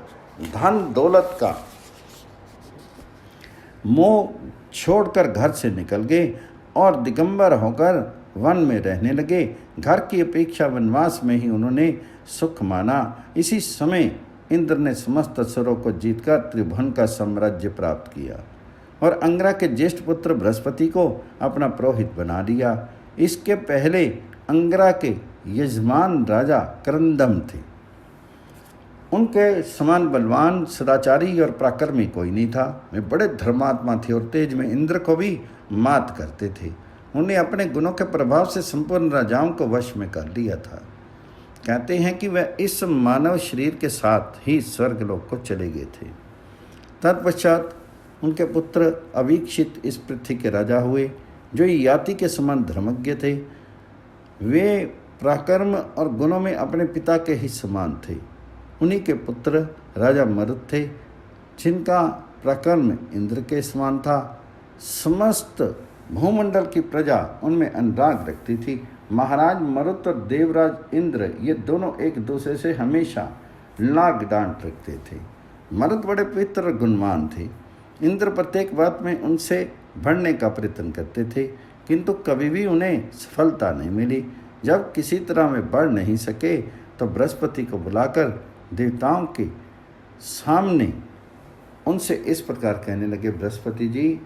धन दौलत का मोह छोड़कर घर से निकल गए और दिगंबर होकर वन में रहने लगे। घर की अपेक्षा वनवास में ही उन्होंने सुख माना। इसी समय इंद्र ने समस्त असुरों को जीतकर त्रिभुवन का साम्राज्य प्राप्त किया और अंगिरा के ज्येष्ठ पुत्र बृहस्पति को अपना पुरोहित बना दिया। इसके पहले अंगिरा के यजमान राजा करंदम थे। उनके समान बलवान, सदाचारी और पराक्रमी कोई नहीं था। वे बड़े धर्मात्मा थे और तेज में इंद्र को भी मात करते थे। उन्हें अपने गुणों के प्रभाव से संपूर्ण राजाओं को वश में कर लिया था। कहते हैं कि वह इस मानव शरीर के साथ ही स्वर्गलोक को चले गए थे। तत्पश्चात उनके पुत्र अवीक्षित इस पृथ्वी के राजा हुए, जो याति के समान धर्मज्ञ थे। वे पराक्रम और गुणों में अपने पिता के ही समान थे। उन्हीं के पुत्र राजा मरुत थे, जिनका पराक्रम इंद्र के समान था। समस्त भूमंडल की प्रजा उनमें अनुराग रखती थी। महाराज मरुत और देवराज इंद्र ये दोनों एक दूसरे से हमेशा लाग डांट रखते थे। मरुत बड़े पवित्र और गुणवान थे। इंद्र प्रत्येक बात में उनसे बढ़ने का प्रयत्न करते थे, किंतु कभी भी उन्हें सफलता नहीं मिली। जब किसी तरह वे बढ़ नहीं सके तो बृहस्पति को बुलाकर देवताओं के सामने उनसे इस प्रकार कहने लगे, बृहस्पति जी,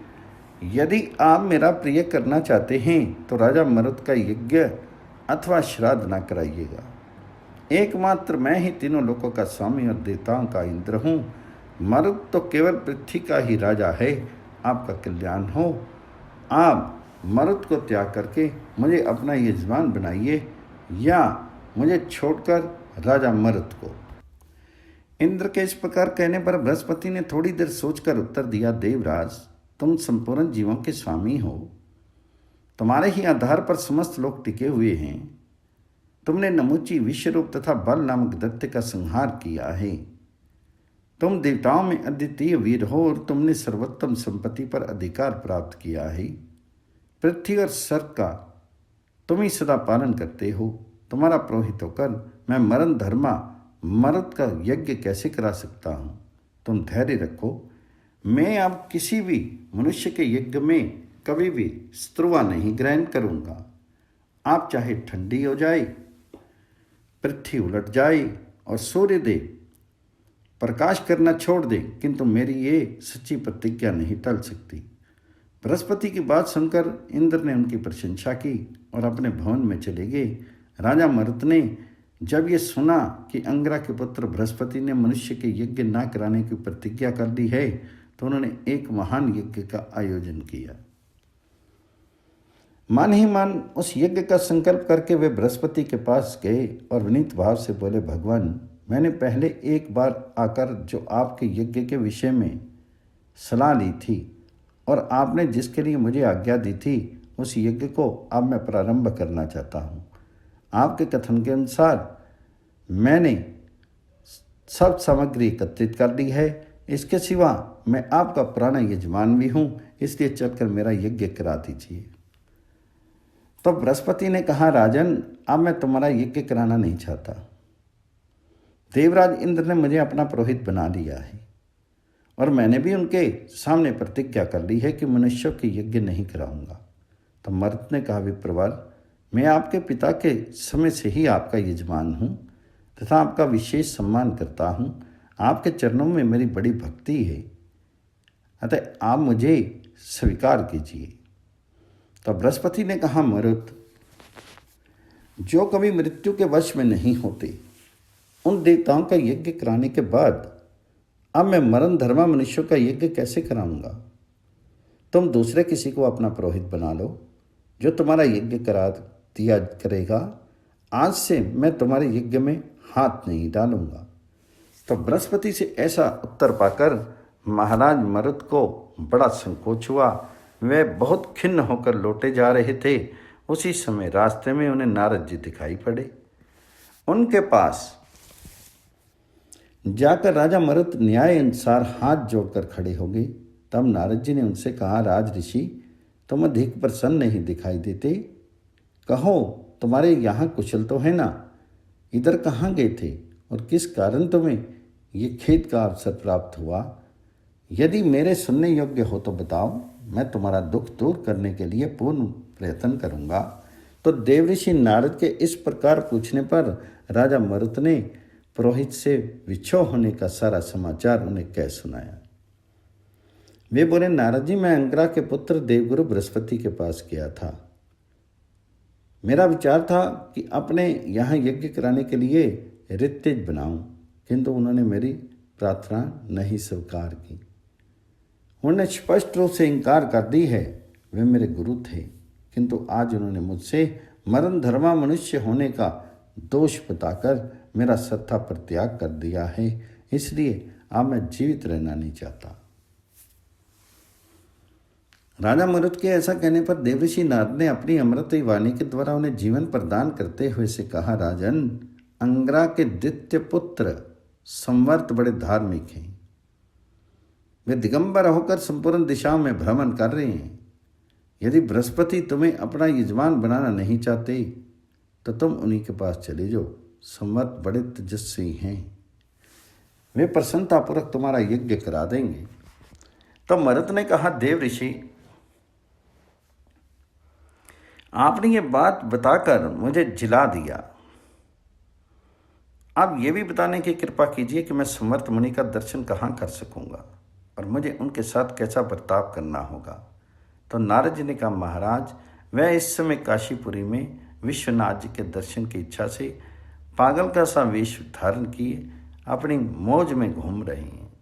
यदि आप मेरा प्रिय करना चाहते हैं तो राजा मरुत का यज्ञ अथवा श्राद्ध न कराइएगा। एकमात्र मैं ही तीनों लोकों का स्वामी और देवताओं का इंद्र हूँ। मरुत तो केवल पृथ्वी का ही राजा है। आपका कल्याण हो। आप मरुत को त्याग करके मुझे अपना यजमान बनाइए या मुझे छोड़कर राजा मरुत को। इंद्र के इस प्रकार कहने पर बृहस्पति ने थोड़ी देर सोचकर उत्तर दिया, देवराज, तुम संपूर्ण जीवों के स्वामी हो। तुम्हारे ही आधार पर समस्त लोग टिके हुए हैं। तुमने नमुची, विश्वरूप तथा बल नामक दैत्य का संहार किया है। तुम देवताओं में अद्वितीय वीर हो और तुमने सर्वोत्तम संपत्ति पर अधिकार प्राप्त किया है। पृथ्वी और स्वर्ग का तुम ही सदा पालन करते हो। तुम्हारा पुरोहित होकर मैं मरण धर्मा मरुत का यज्ञ कैसे करा सकता हूँ? तुम धैर्य रखो। मैं अब किसी भी मनुष्य के यज्ञ में कभी भी स्त्रुवा नहीं ग्रहण करूँगा। आप चाहे ठंडी हो जाए, पृथ्वी उलट जाए और सूर्यदेव प्रकाश करना छोड़ दे, किंतु मेरी ये सच्ची प्रतिज्ञा नहीं टल सकती। बृहस्पति की बात सुनकर इंद्र ने उनकी प्रशंसा की और अपने भवन में चले गए। राजा मरुत ने जब ये सुना कि अंगिरा के पुत्र बृहस्पति ने मनुष्य के यज्ञ न कराने की प्रतिज्ञा कर ली है, तो उन्होंने एक महान यज्ञ का आयोजन किया। मन ही मन उस यज्ञ का संकल्प करके वे बृहस्पति के पास गए और विनीत भाव से बोले, भगवान, मैंने पहले एक बार आकर जो आपके यज्ञ के विषय में सलाह ली थी और आपने जिसके लिए मुझे आज्ञा दी थी, उस यज्ञ को अब मैं प्रारंभ करना चाहता हूँ। आपके कथन के अनुसार मैंने सब सामग्री एकत्रित कर ली है। इसके सिवा मैं आपका पुराना यजमान भी हूँ, इसलिए चलकर मेरा यज्ञ करा दीजिए। तो बृहस्पति ने कहा, राजन, अब मैं तुम्हारा यज्ञ कराना नहीं चाहता। देवराज इंद्र ने मुझे अपना पुरोहित बना लिया है और मैंने भी उनके सामने प्रतिज्ञा कर ली है कि मनुष्यों के यज्ञ नहीं कराऊंगा। तो मरुत ने कहा, विप्रवर, मैं आपके पिता के समय से ही आपका यजमान हूँ तथा आपका विशेष सम्मान करता हूँ। आपके चरणों में मेरी बड़ी भक्ति है, अतः आप मुझे स्वीकार कीजिए। तो बृहस्पति ने कहा, मरुत, जो कभी मृत्यु के वश में नहीं होते, उन देवताओं का यज्ञ कराने के बाद अब मैं मरण धर्मा मनुष्यों का यज्ञ कैसे कराऊंगा? तुम दूसरे किसी को अपना पुरोहित बना लो जो तुम्हारा यज्ञ करा दिया करेगा। आज से मैं तुम्हारे यज्ञ में हाथ नहीं डालूंगा। तो बृहस्पति से ऐसा उत्तर पाकर महाराज मरुत को बड़ा संकोच हुआ। वे बहुत खिन्न होकर लौटे जा रहे थे। उसी समय रास्ते में उन्हें नारद जी दिखाई पड़े। उनके पास जाकर राजा मरुत न्याय अनुसार हाथ जोड़कर खड़े हो गए। तब नारद जी ने उनसे कहा, राज ऋषि, तुम अधिक प्रसन्न नहीं दिखाई देते। कहो, तुम्हारे यहाँ कुशल तो है ना? इधर कहाँ गए थे और किस कारण तुम्हें ये खेद का अवसर प्राप्त हुआ? यदि मेरे सुनने योग्य हो तो बताओ, मैं तुम्हारा दुख दूर करने के लिए पूर्ण प्रयत्न करूँगा। तो देवऋषि नारद के इस प्रकार पूछने पर राजा मरुत ने पुरोहित से विछोह होने का सारा समाचार उन्हें कह सुनाया। वे बोले, नारद जी, मैं अंगिरा के पुत्र देवगुरु बृहस्पति के पास गया था। मेरा विचार था कि अपने यहाँ यज्ञ कराने के लिए ऋत्विज बनाऊं, किंतु उन्होंने मेरी प्रार्थना नहीं स्वीकार की। उन्होंने स्पष्ट रूप से इनकार कर दी है। वे मेरे गुरु थे, किंतु आज उन्होंने मुझसे मरण धर्मा मनुष्य होने का दोष बताकर मेरा श्रद्धा पर त्याग कर दिया है। इसलिए अब मैं जीवित रहना नहीं चाहता। राजा मरुत के ऐसा कहने पर देवऋषि नारद ने अपनी अमृतमयी वाणी के द्वारा उन्हें जीवन प्रदान करते हुए से कहा, राजन, अंगिरा के द्वितीय पुत्र संवर्त बड़े धार्मिक हैं। वे दिगंबर होकर संपूर्ण दिशाओं में भ्रमण कर रहे हैं। यदि बृहस्पति तुम्हें अपना यजमान बनाना नहीं चाहते तो तुम उन्हीं के पास चले जाओ। संवर्त बड़े तेजस्वी हैं, वे प्रसन्नतापूर्वक तुम्हारा यज्ञ करा देंगे। तो मरुत ने कहा, देव ऋषि, आपने ये बात बताकर मुझे जिला दिया। आप ये भी बताने की कृपा कीजिए कि मैं संवर्त मुनि का दर्शन कहाँ कर सकूँगा और मुझे उनके साथ कैसा बर्ताव करना होगा। तो नारद जी ने कहा, महाराज, वह इस समय काशीपुरी में विश्वनाथ जी के दर्शन की इच्छा से पागल का सा वेश धारण किए अपनी मौज में घूम रहे हैं।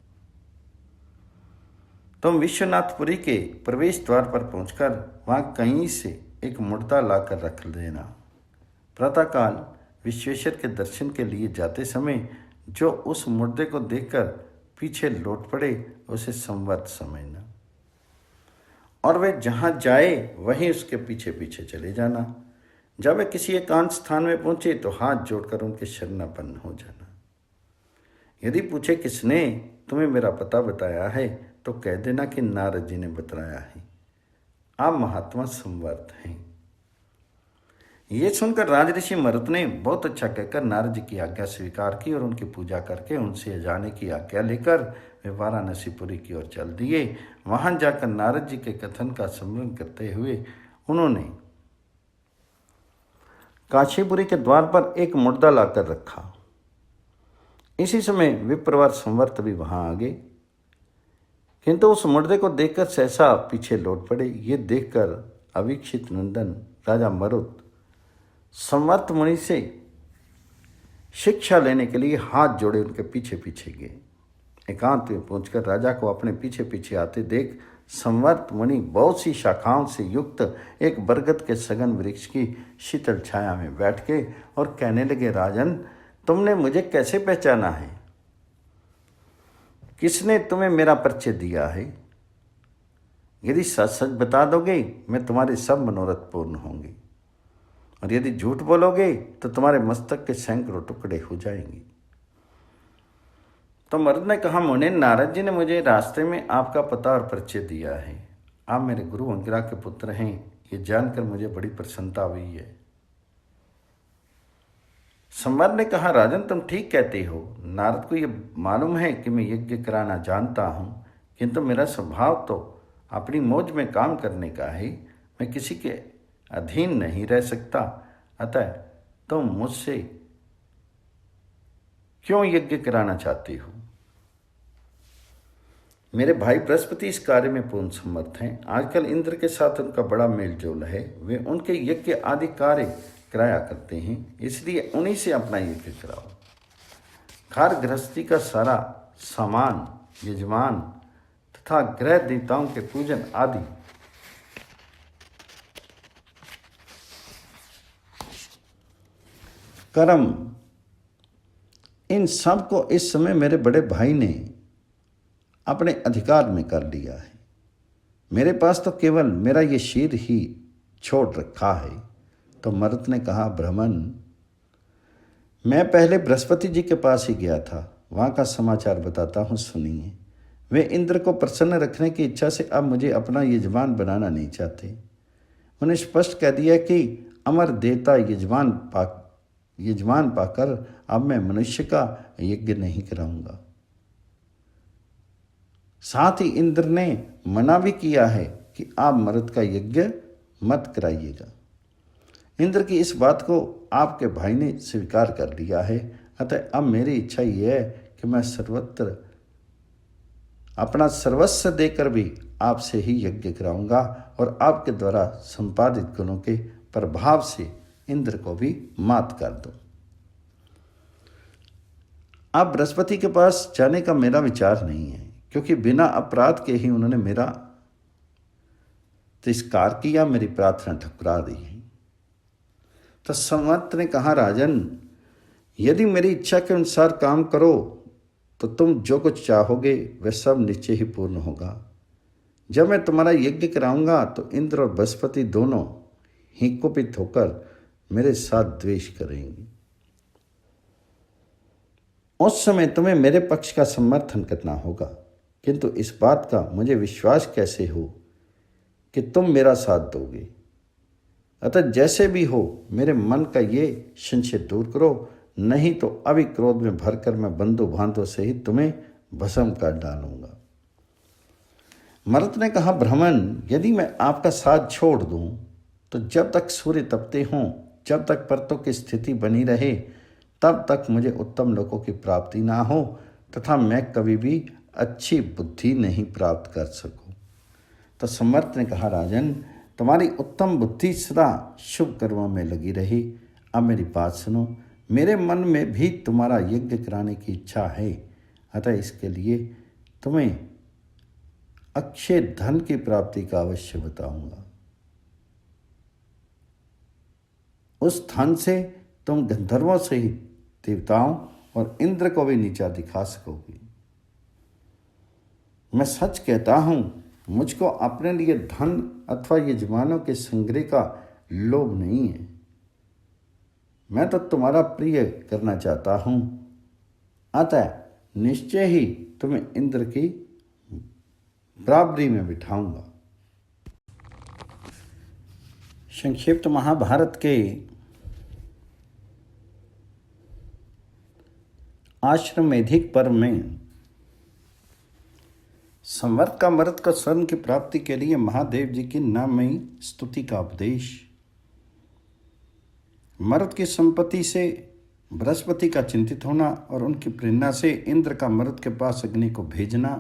तुम विश्वनाथपुरी के प्रवेश द्वार पर पहुंचकर वहाँ कहीं से एक मुर्दा लाकर रख देना। प्रातःकाल विश्वेश्वर के दर्शन के लिए जाते समय जो उस मुर्दे को देखकर पीछे लौट पड़े उसे संवर्त समझना, और वह जहाँ जाए वहीं उसके पीछे पीछे चले जाना। जब वह किसी एकांत स्थान में पहुंचे तो हाथ जोड़कर उनके शरणापन्न हो जाना। यदि पूछे किसने तुम्हें मेरा पता बताया है तो कह देना कि नारद जी ने बतलाया है। आप महात्मा संवर्त हैं। ये सुनकर राजऋषि मरुत ने बहुत अच्छा कहकर नारद जी की आज्ञा स्वीकार की और उनकी पूजा करके उनसे जाने की आज्ञा लेकर वे वाराणसीपुरी की ओर चल दिए। वहां जाकर नारद जी के कथन का स्मरण करते हुए उन्होंने काशीपुरी के द्वार पर एक मुर्दा लाकर रखा। इसी समय विप्रवर संवर्त भी वहां आ गए, किंतु उस मुर्दे को देखकर सहसा पीछे लौट पड़े। ये देखकर अवीक्षित नंदन राजा मरुत संवर्त मुनि से शिक्षा लेने के लिए हाथ जोड़े उनके पीछे पीछे गए। एकांत में पहुंचकर राजा को अपने पीछे पीछे आते देख संवर्त मुनि बहुत सी शाखाओं से युक्त एक बरगद के सघन वृक्ष की शीतल छाया में बैठ के और कहने लगे, राजन, तुमने मुझे कैसे पहचाना है? किसने तुम्हें मेरा परिचय दिया है? यदि सच सच बता दोगे मैं तुम्हारे सब मनोरथ पूर्ण होंगे, और यदि झूठ बोलोगे तो तुम्हारे मस्तक के सैकड़ों टुकड़े हो जाएंगे। तो मर्द ने कहा, मुने, नारद जी ने मुझे रास्ते में आपका पता और परिचय दिया है। आप मेरे गुरु अंगिरा के पुत्र हैं, ये जानकर मुझे बड़ी प्रसन्नता हुई है। संवाद ने कहा, राजन, तुम ठीक कहते हो। नारद को ये मालूम है कि मैं यज्ञ कराना जानता हूँ, किंतु मेरा स्वभाव तो अपनी मौज में काम करने का है। मैं किसी के अधीन नहीं रह सकता। अतः तुम मुझसे क्यों यज्ञ कराना चाहते हो? मेरे भाई बृहस्पति इस कार्य में पूर्ण समर्थ हैं। आजकल इंद्र के साथ उनका बड़ा मेलजोल है। वे उनके यज्ञ आदि कार्य कराया करते हैं, इसलिए उन्हीं से अपना यज्ञ कराओ। घर गृहस्थी का सारा सामान, यजमान तथा ग्रह देवताओं के पूजन आदि कर्म, इन सब को इस समय मेरे बड़े भाई ने अपने अधिकार में कर लिया है। मेरे पास तो केवल मेरा ये शीर ही छोड़ रखा है। तो मरुत ने कहा, ब्राह्मण, मैं पहले बृहस्पति जी के पास ही गया था। वहाँ का समाचार बताता हूँ, सुनिए। वे इंद्र को प्रसन्न रखने की इच्छा से अब मुझे अपना यजमान बनाना नहीं चाहते। उन्हें स्पष्ट कह दिया कि अमर देवता यजमान पाकर अब मैं मनुष्य का यज्ञ नहीं कराऊंगा। साथ ही इंद्र ने मना भी किया है कि आप मरुत का यज्ञ मत कराइएगा। इंद्र की इस बात को आपके भाई ने स्वीकार कर लिया है। अतः अब मेरी इच्छा यह है कि मैं सर्वत्र अपना सर्वस्व देकर भी आपसे ही यज्ञ कराऊंगा और आपके द्वारा संपादित गुणों के प्रभाव से इंद्र को भी मात कर दूं। अब बृहस्पति के पास जाने का मेरा विचार नहीं है, क्योंकि बिना अपराध के ही उन्होंने मेरा तिरस्कार किया, मेरी प्रार्थना ठुकरा दी है। तो संवत ने कहा, राजन, यदि मेरी इच्छा के अनुसार काम करो तो तुम जो कुछ चाहोगे वह सब निश्चय ही पूर्ण होगा। जब मैं तुम्हारा यज्ञ कराऊंगा तो इंद्र और बृहस्पति दोनों ही कुपित होकर मेरे साथ द्वेष करेंगे। उस समय तुम्हें मेरे पक्ष का समर्थन करना होगा, किंतु इस बात का मुझे विश्वास कैसे हो कि तुम मेरा साथ दोगे? अतः जैसे भी हो मेरे मन का ये संशय दूर करो, नहीं तो अभी क्रोध में भरकर मैं बंधु बांधवों से ही तुम्हें भस्म कर डालूंगा। मरुत ने कहा, ब्राह्मण, यदि मैं आपका साथ छोड़ दूं तो जब तक सूर्य तपते हों, जब तक परतों की स्थिति बनी रहे, तब तक मुझे उत्तम लोकों की प्राप्ति ना हो तथा मैं कभी भी अच्छी बुद्धि नहीं प्राप्त कर सकूं। तो समर्थ ने कहा, राजन, तुम्हारी उत्तम बुद्धि सदा शुभ कर्मों में लगी रही। अब मेरी बात सुनो। मेरे मन में भी तुम्हारा यज्ञ कराने की इच्छा है। अतः इसके लिए तुम्हें अक्षय धन की प्राप्ति का अवश्य बताऊंगा। उस धन से तुम गंधर्वों सहित देवताओं और इंद्र को भी नीचा दिखा सकोगी। मैं सच कहता हूं, मुझको अपने लिए धन अथवा यजमानों के संग्रह का लोभ नहीं है। मैं तो तुम्हारा प्रिय करना चाहता हूं, अतः निश्चय ही तुम्हें इंद्र की बराबरी में बिठाऊंगा। संक्षिप्त महाभारत के आश्वमेधिक पर्व में संवर्त का मर्द को स्वर्ण की प्राप्ति के लिए महादेव जी की नाममयी स्तुति का उपदेश, मर्द की संपत्ति से बृहस्पति का चिंतित होना और उनकी प्रेरणा से इंद्र का मर्द के पास अग्नि को भेजना।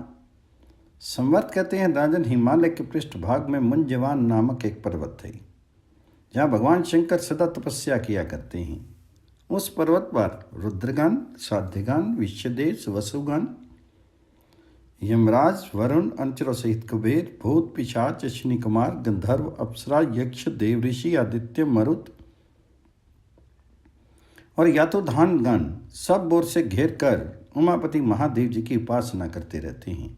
संवर्त कहते हैं, राजन, हिमालय के पृष्ठभाग में मुंजवान नामक एक पर्वत है, जहाँ भगवान शंकर सदा तपस्या किया करते हैं। उस पर्वत पर रुद्रगण, साध्यगण, विश्वदेव, वसुगण, यमराज, वरुण, अंचरों सहित कुबेर, भूत, पिशाच, अश्विनी कुमार, गंधर्व, अप्सरा, यक्ष, देव ऋषि, आदित्य, मरुत और यातुधान गण सब ओर से घेर कर उमापति महादेव जी की उपासना करते रहते हैं।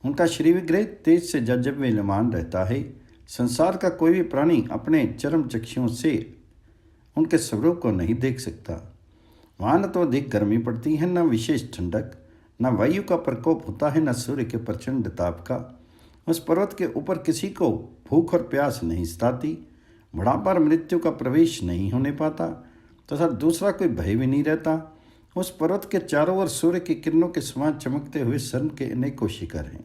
उनका श्री विग्रह तेज से जज्जवल्यमान रहता है। संसार का कोई भी प्राणी अपने चरम चक्षुओं से उनके स्वरूप को नहीं देख सकता। वहाँ न तो अधिक गर्मी पड़ती है, न विशेष ठंडक, न वायु का प्रकोप होता है, न सूर्य के प्रचंड ताप का। उस पर्वत के ऊपर किसी को भूख और प्यास नहीं सताती, बुढ़ापा और मृत्यु का प्रवेश नहीं होने पाता तथा दूसरा कोई भय भी नहीं रहता। उस पर्वत के चारों ओर सूर्य की किरणों के समान चमकते हुए स्वर्ण के अनेकों शिखर हैं।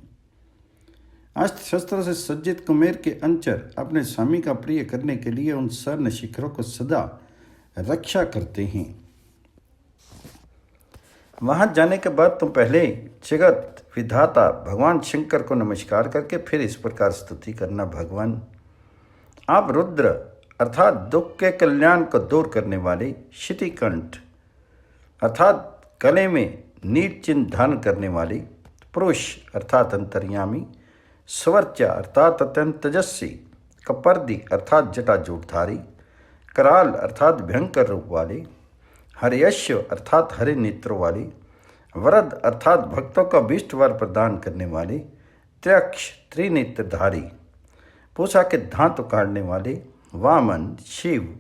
अस्त्र शस्त्रों से सज्जित कुमेर के अंचर अपने स्वामी का प्रिय करने के लिए उन स्वर्ण शिखरों को सदा रक्षा करते हैं। वहां जाने के बाद तुम पहले जगत विधाता भगवान शंकर को नमस्कार करके फिर इस प्रकार स्तुति करना, भगवान आप रुद्र अर्थात दुख के कल्याण को दूर करने वाले, शितिकंठ अर्थात गले में नील चिन्ह धारण करने वाले, पुरुष अर्थात अंतर्यामी, स्वर्चा अर्थात अत्यंत तेजस्वी, कपर्दी अर्थात जटाजूटधारी, कराल अर्थात भयंकर रूप वाले, हरियश्व अर्थात हरे नेत्रों वाले, वरद अर्थात भक्तों का अभीष्ट वर प्रदान करने वाले, त्र्यक्ष त्रिनेत्रधारी, पूषा के दांत उखाड़ने वाले, वामन, शिव,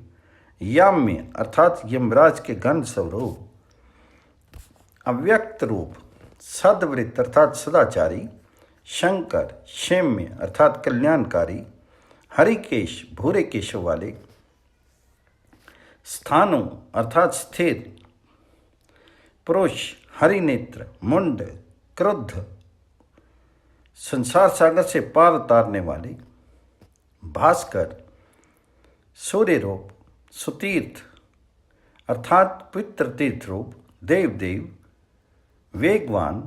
याम्य अर्थात यमराज के गण स्वरूप, अव्यक्त रूप, सदवृत्त अर्थात सदाचारी, शंकर, क्षेम्य अर्थात कल्याणकारी, हरिकेश भूरे केशव वाले, स्थानु अर्थात स्थिर, पुरुष, हरिनेत्र, मुंड, क्रुद्ध, संसार सागर से पार उतारने वाले, भास्कर, सूर्य रूप, सुतीर्थ अर्थात पवित्र तीर्थ रूप, देव, वेगवान,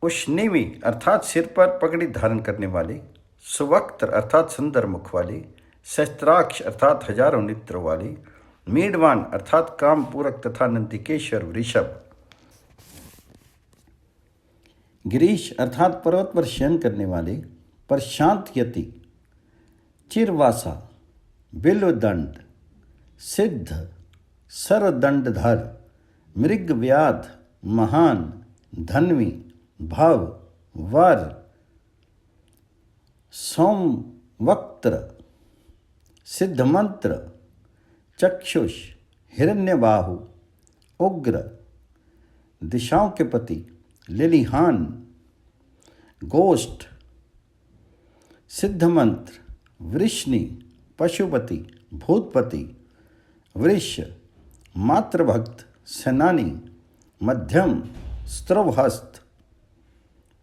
उष्णीवी अर्थात सिर पर पगड़ी धारण करने वाले, सुवक्त्र अर्थात सुंदर मुख वाले, शस्त्राक्ष अर्थात हजारों नेत्रों वाले, मीडवान अर्थात काम पूरक तथा नंदिकेश्वर वृषभ, गिरीश अर्थात पर्वत पर शयन करने वाले, प्रशांत यति, चिरवासा, बिल्वदंड, सिद्ध, सर्वदंडधर, मृगव्याध, महान, धन्वी, भव, वर, सोमवक्त्र, सिद्धमंत्र, चक्षुष, हिरण्यबाहु, उग्र, दिशाओं के पति, लिलिहान, गोष्ठ, सिद्धमंत्र, वृष्णि, पशुपति, भूतपति, वृष, मातृभक्त, सेनानी, मध्यम, स्त्रवहस्त,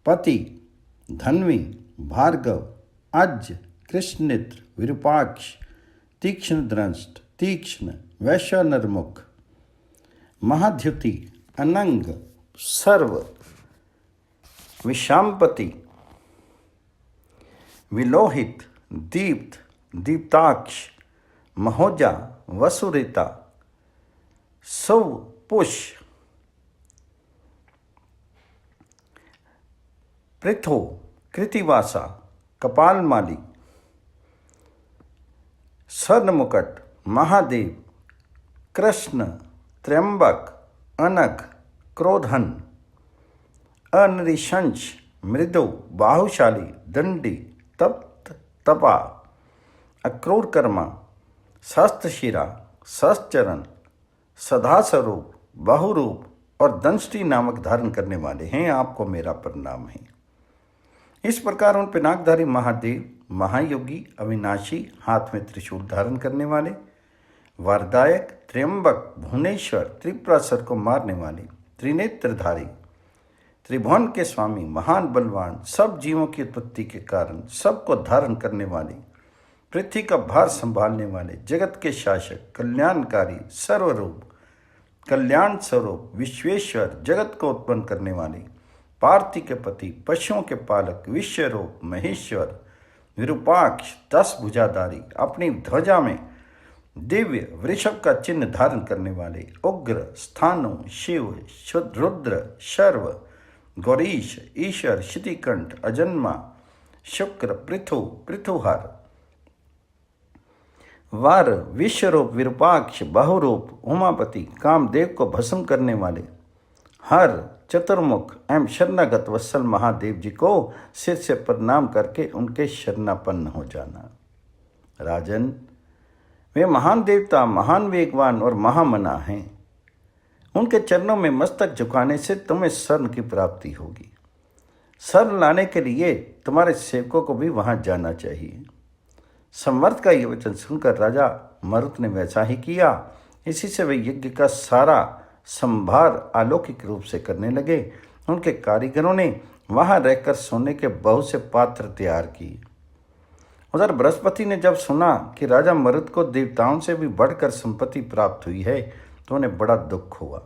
पति, धन्वी, भार्गव, अज, कृष्णनेत्र, विरूपाक्ष, तीक्ष्ण दृष्ट, तीक्ष्ण, वैश्वानरमुख, महाद्युति, अनंग, सर्व, विषाम्पति, विलोहित, दीप्त, दीप्ताक्ष, महोजा, वसुरिता, सुपुष, पृथो, कृतिवासा, कपालमाली, स्वर्णमुकट, महादेव, कृष्ण, त्र्यंबक, अनघ, क्रोधन, अनरिशंस, मृदु, बाहुशाली, दंडी, तप्त, तपा, अक्रूर कर्मा, शस्त्रशिरा, शस्त्रचरण, सदास्वरूप, बहुरूप और दंष्टि नामक धारण करने वाले हैं, आपको मेरा प्रणाम है। इस प्रकार उन पिनाकधारी महादेव, महायोगी, अविनाशी, हाथ में त्रिशूल धारण करने वाले, वरदायक, त्र्यंबक, भुवनेश्वर, त्रिपुरासुर को मारने वाले, त्रिनेत्रधारी, त्रिभुवन के स्वामी, महान बलवान, सब जीवों की उत्पत्ति के कारण सबको धारण करने वाले, पृथ्वी का भार संभालने वाले, जगत के शासक, कल्याणकारी, सर्वरूप, कल्याण स्वरूप, विश्वेश्वर, जगत को उत्पन्न करने वाले, पार्थी के पति, पशुओं के पालक, विश्वरूप, महेश्वर, विरूपाक्ष, 10 भुजाधारी, अपनी ध्वजा में दिव्य वृषभ का चिन्ह धारण करने वाले, उग्र, स्थानु, शिव, रुद्र, शर्व, गौरीश, ईश्वर, शितिकंठ, अजन्मा, शुक्र, पृथुहर, वार, विश्वरूप, विरूपाक्ष, बहुरूप, उमापति, कामदेव को भस्म करने वाले, हर, चतुर्मुख एवं शरणागत वत्सल महादेव जी को सिर से प्रणाम करके उनके शरणापन्न हो जाना। राजन, वे महान देवता, महान वेगवान और महामना हैं। उनके चरणों में मस्तक झुकाने से तुम्हें शरण की प्राप्ति होगी। शरण लाने के लिए तुम्हारे सेवकों को भी वहां जाना चाहिए। संवर्त का ये वचन सुनकर राजा मरुत ने वैसा ही किया। इसी से वे यज्ञ का सारा संभार अलौकिक रूप से करने लगे। उनके कारीगरों ने वहां रहकर सोने के बहुत से पात्र तैयार किए। उधर बृहस्पति ने जब सुना कि राजा मरुत को देवताओं से भी बढ़कर संपत्ति प्राप्त हुई है तो उन्हें बड़ा दुख हुआ।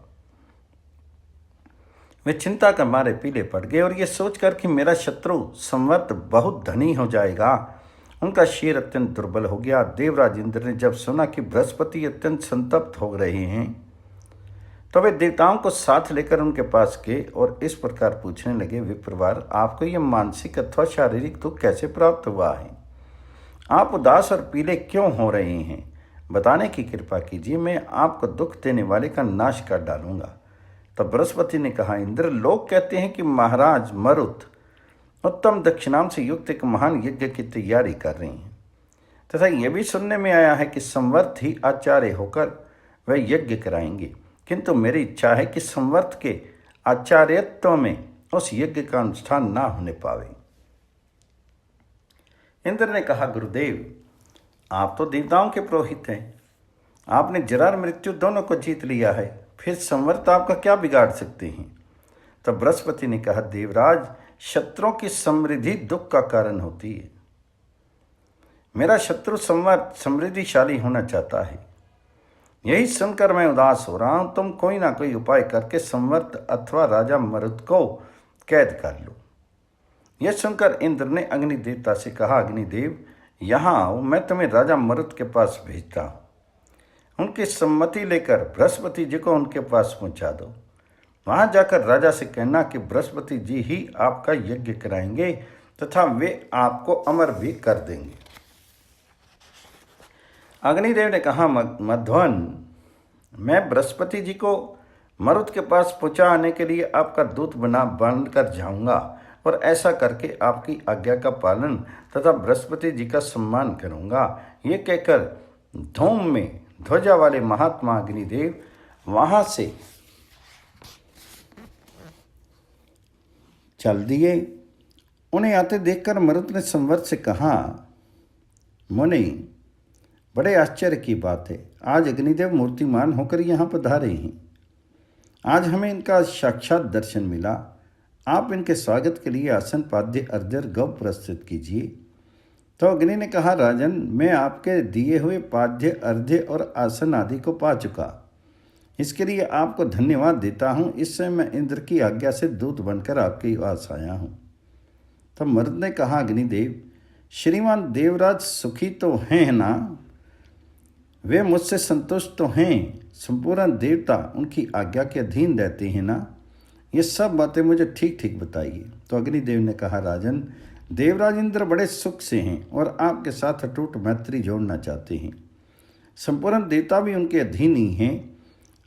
वे चिंता के मारे पीले पड़ गए और ये सोचकर कि मेरा शत्रु संवर्त बहुत धनी हो जाएगा, उनका शीर अत्यंत दुर्बल हो गया। देवराज इंद्र ने जब सुना कि बृहस्पति अत्यंत संतप्त हो रहे हैं तो वे देवताओं को साथ लेकर उनके पास गए और इस प्रकार पूछने लगे, विप्रवर, आपको यह मानसिक अथवा शारीरिक दुख कैसे प्राप्त हुआ है? आप उदास और पीले क्यों हो रहे हैं? बताने की कृपा कीजिए, मैं आपको दुख देने वाले का नाश कर डालूंगा। तब बृहस्पति ने कहा, इंद्र, लोग कहते हैं कि महाराज मरुत उत्तम दक्षिणाओं से युक्त एक महान यज्ञ की तैयारी कर रहे हैं तथा यह भी सुनने में आया है कि संवर्त ही आचार्य होकर वह यज्ञ कराएंगे, किंतु मेरी इच्छा है कि संवर्त के आचार्यत्व में उस यज्ञ का अनुष्ठान ना होने पावे। इंद्र ने कहा, गुरुदेव, आप तो देवताओं के पुरोहित हैं, आपने जरा और मृत्यु दोनों को जीत लिया है, फिर संवर्त आपका क्या बिगाड़ सकते हैं? तब बृहस्पति ने कहा, देवराज, शत्रुओं की समृद्धि दुख का कारण होती है। मेरा शत्रु संवर्त समृद्धिशाली होना चाहता है, यही सुनकर मैं उदास हो रहा हूं। तुम कोई ना कोई उपाय करके संवर्त अथवा राजा मरुत को कैद कर लो। यह सुनकर इंद्र ने अग्नि देवता से कहा, अग्निदेव, यहाँ आओ, मैं तुम्हें राजा मरुत के पास भेजता हूँ। उनकी सम्मति लेकर बृहस्पति जी को उनके पास पहुँचा दो। वहाँ जाकर राजा से कहना कि बृहस्पति जी ही आपका यज्ञ कराएंगे तथा वे आपको अमर भी कर देंगे। अग्निदेव ने कहा, मध्वन, मैं बृहस्पति जी को मरुत के पास पहुँचा आने के लिए आपका दूत बनकर जाऊंगा और ऐसा करके आपकी आज्ञा का पालन तथा बृहस्पति जी का सम्मान करूंगा। ये कहकर धूम में ध्वजा वाले महात्मा अग्निदेव वहाँ से चल दिए। उन्हें आते देखकर मरुत ने संवर्त से कहा, मुनि, बड़े आश्चर्य की बात है, आज अग्निदेव मूर्तिमान होकर यहाँ पधारे हैं। आज हमें इनका साक्षात दर्शन मिला। आप इनके स्वागत के लिए आसन, पाद्य, अर्घ्य, गौ प्रस्तुत कीजिए। तो अग्नि ने कहा, राजन, मैं आपके दिए हुए पाद्य, अर्घ्य और आसन आदि को पा चुका। इसके लिए आपको धन्यवाद देता हूँ। इससे मैं इंद्र की आज्ञा से दूत बनकर आपके पास आया हूँ। तब मरुत ने कहा, अग्निदेव, श्रीमान देवराज सुखी तो हैं ना? वे मुझसे संतुष्ट तो हैं? संपूर्ण देवता उनकी आज्ञा के अधीन रहते हैं ना? ये सब बातें मुझे ठीक ठीक बताइए। तो अग्निदेव ने कहा, राजन, देवराज इंद्र बड़े सुख से हैं और आपके साथ अटूट मैत्री जोड़ना चाहते हैं। संपूर्ण देवता भी उनके अधीन ही हैं।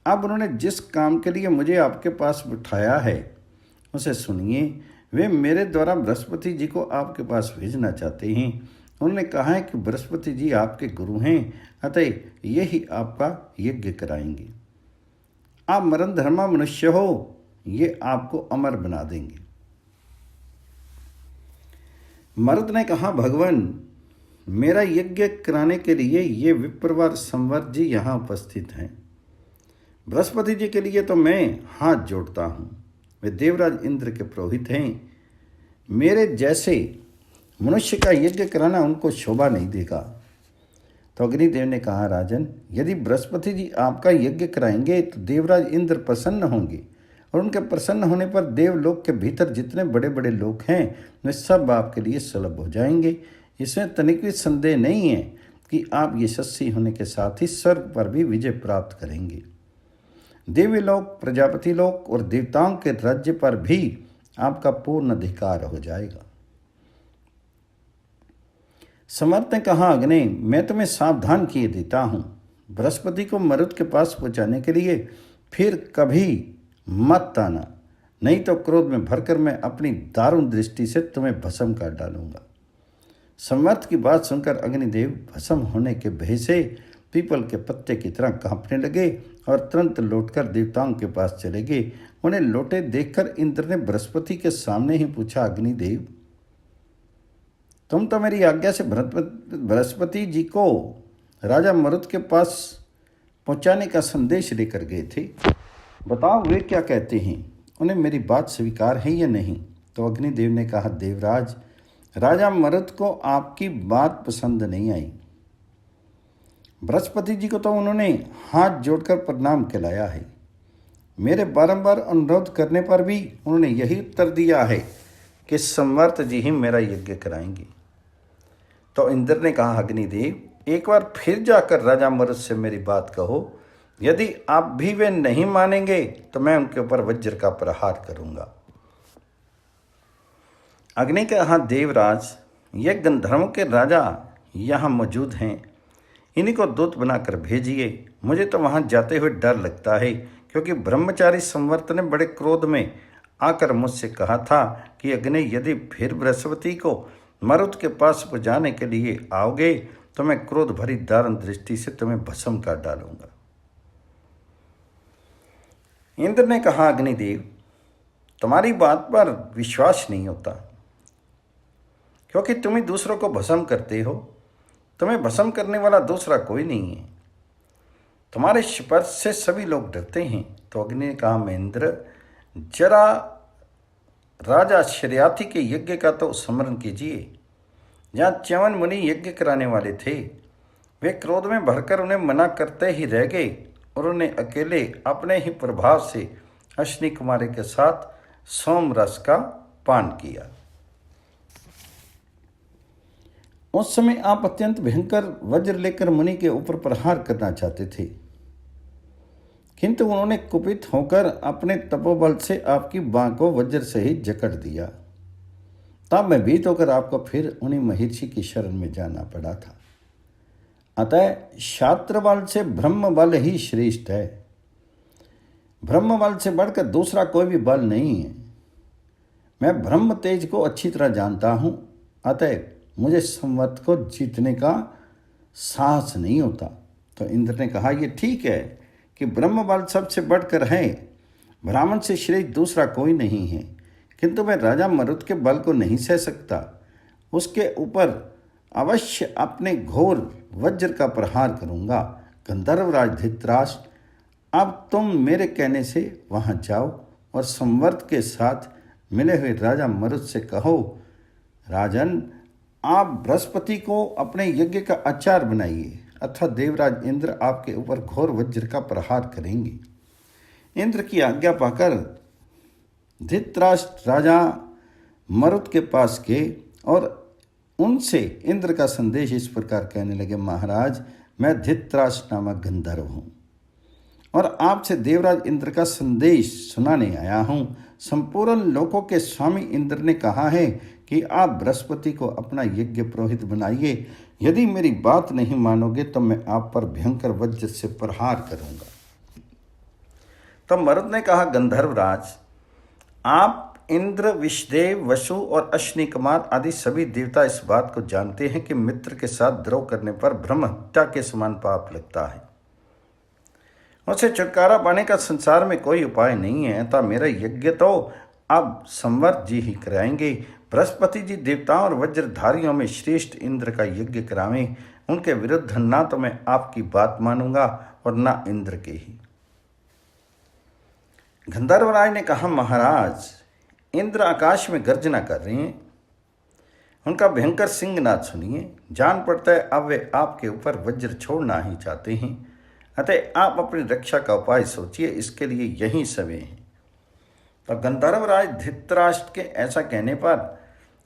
अब उन्होंने जिस काम के लिए मुझे आपके पास बिठाया है उसे सुनिए। वे मेरे द्वारा बृहस्पति जी को आपके पास भेजना चाहते हैं। उन्होंने कहा है कि बृहस्पति जी आपके गुरु हैं, अतः यही आपका यज्ञ कराएंगे। आप मरण धर्मा मनुष्य हो, ये आपको अमर बना देंगे। मरुद ने कहा, भगवान, मेरा यज्ञ कराने के लिए ये विप्रवर संवर जी यहाँ उपस्थित हैं। बृहस्पति जी के लिए तो मैं हाथ जोड़ता हूँ। वे देवराज इंद्र के पुरोहित हैं। मेरे जैसे मनुष्य का यज्ञ कराना उनको शोभा नहीं देगा। तो अग्निदेव ने कहा, राजन, यदि बृहस्पति जी आपका यज्ञ कराएंगे तो देवराज इंद्र प्रसन्न होंगे, और उनके प्रसन्न होने पर देवलोक के भीतर जितने बड़े बड़े लोग हैं वे सब आपके लिए सुलभ हो जाएंगे। इसमें तनिक भी संदेह नहीं है कि आप यशस्वी होने के साथ ही स्वर्ग पर भी विजय प्राप्त करेंगे। देवी लोक, प्रजापति लोक और देवताओं के राज्य पर भी आपका पूर्ण अधिकार हो जाएगा। समर्थ ने कहा, अग्नि, मैं तुम्हें सावधान किए देता हूँ। बृहस्पति को मरुत के पास पहुँचाने के लिए फिर कभी मत आना, नहीं तो क्रोध में भरकर मैं अपनी दारुण दृष्टि से तुम्हें भस्म कर डालूंगा। समर्थ की बात सुनकर अग्निदेव भस्म होने के भय से पीपल के पत्ते की तरह कांपने लगे और तुरंत लौटकर देवताओं के पास चले गए। उन्हें लौटे देखकर इंद्र ने बृहस्पति के सामने ही पूछा, अग्निदेव, तुम तो मेरी आज्ञा से बृहस्पति जी को राजा मरुत के पास पहुंचाने का संदेश लेकर गए थे। बताओ वे क्या कहते हैं, उन्हें मेरी बात स्वीकार है या नहीं। तो अग्निदेव ने कहा, देवराज, राजा मरुत को आपकी बात पसंद नहीं आई। बृहस्पति जी को तो उन्होंने हाथ जोड़कर प्रणाम कहलाया है। मेरे बारंबार अनुरोध करने पर भी उन्होंने यही उत्तर दिया है कि समर्थ जी ही मेरा यज्ञ कराएंगे। तो इंद्र ने कहा, अग्निदेव, एक बार फिर जाकर राजा मरुत से मेरी बात कहो। यदि आप भी वे नहीं मानेंगे तो मैं उनके ऊपर वज्र का प्रहार करूंगा। अग्नि ने कहा, देवराज, ये गंधर्वों के राजा यहाँ मौजूद हैं, इन्हीं को दूत बनाकर भेजिए। मुझे तो वहाँ जाते हुए डर लगता है, क्योंकि ब्रह्मचारी संवर्त ने बड़े क्रोध में आकर मुझसे कहा था कि अग्नि, यदि फिर बृहस्पति को मरुत के पास पहुँचाने के लिए आओगे तो मैं क्रोध भरी दारुण दृष्टि से तुम्हें भस्म कर डालूंगा। इंद्र ने कहा, अग्निदेव, तुम्हारी बात पर विश्वास नहीं होता, क्योंकि तुम ही दूसरों को भस्म करते हो। तुम्हें भस्म करने वाला दूसरा कोई नहीं है। तुम्हारे स्पर्श से सभी लोग डरते हैं। तो अग्नि ने कहा, महेंद्र, जरा राजा शर्याति के यज्ञ का तो स्मरण कीजिए, जहाँ च्यवन मुनि यज्ञ कराने वाले थे। वे क्रोध में भरकर उन्हें मना करते ही रह गए और उन्हें अकेले अपने ही प्रभाव से अश्विनी कुमारी के साथ सोम रस का पान किया। उस समय आप अत्यंत भयंकर वज्र लेकर मुनि के ऊपर प्रहार करना चाहते थे, किंतु उन्होंने कुपित होकर अपने तपोबल से आपकी बांह को वज्र से ही जकड़ दिया। तब मैं भीत होकर आपको फिर उन्हीं महर्षि की शरण में जाना पड़ा था। अतः शास्त्र बल से ब्रह्म बल ही श्रेष्ठ है। ब्रह्म बल से बढ़कर दूसरा कोई भी बल नहीं है। मैं ब्रह्म तेज को अच्छी तरह जानता हूँ, अतः मुझे संवत को जीतने का साहस नहीं होता। तो इंद्र ने कहा, यह ठीक है कि ब्रह्म बल सबसे बढ़कर है, ब्राह्मण से श्रेष्ठ दूसरा कोई नहीं है, किंतु मैं राजा मरुत के बल को नहीं सह सकता। उसके ऊपर अवश्य अपने घोर वज्र का प्रहार करूंगा। गंधर्वराज धृतराष्ट्र, अब तुम मेरे कहने से वहां जाओ और संवर्त के साथ मिले हुए राजा मरुत से कहो, राजन, आप बृहस्पति को अपने यज्ञ का आचार बनाइए, अथवा देवराज इंद्र आपके ऊपर घोर वज्र का प्रहार करेंगे। इंद्र की आज्ञा पाकर धृतराष्ट्र राजा मरुत के पास गए और उनसे इंद्र का संदेश इस प्रकार कहने लगे, महाराज, मैं धृतराष्ट्र नामक गंधर्व हूँ और आपसे देवराज इंद्र का संदेश सुनाने आया हूँ। संपूर्ण लोकों के स्वामी इंद्र ने कहा है कि आप बृहस्पति को अपना यज्ञ पुरोहित बनाइए। यदि मेरी बात नहीं मानोगे तो मैं आप पर भयंकर वज्र से प्रहार करूंगा। तब मरुत ने कहा, गंधर्वराज, आप इंद्र, विषदेव, वसु और अश्विनी कुमार आदि सभी देवता इस बात को जानते हैं कि मित्र के साथ द्रोह करने पर ब्रह्म हत्या के समान पाप लगता है। उसे छुटकारा पाने का संसार में कोई उपाय नहीं है, अतः मेरा यज्ञ तो अब संवर्त जी ही कराएंगे। बृहस्पति जी देवताओं और वज्रधारियों में श्रेष्ठ इंद्र का यज्ञ करावें। उनके विरुद्ध ना तो मैं आपकी बात मानूंगा और ना इंद्र के ही। गंधर्वराज ने कहा, महाराज, इंद्र आकाश में गर्जना कर रहे हैं, उनका भयंकर सिंहनाद सुनिए। जान पड़ता है अब वे आपके ऊपर वज्र छोड़ना ही चाहते हैं, अतः आप अपनी रक्षा का उपाय सोचिए, इसके लिए यही समय है। तो गंधर्वराज धृतराष्ट्र के ऐसा कहने पर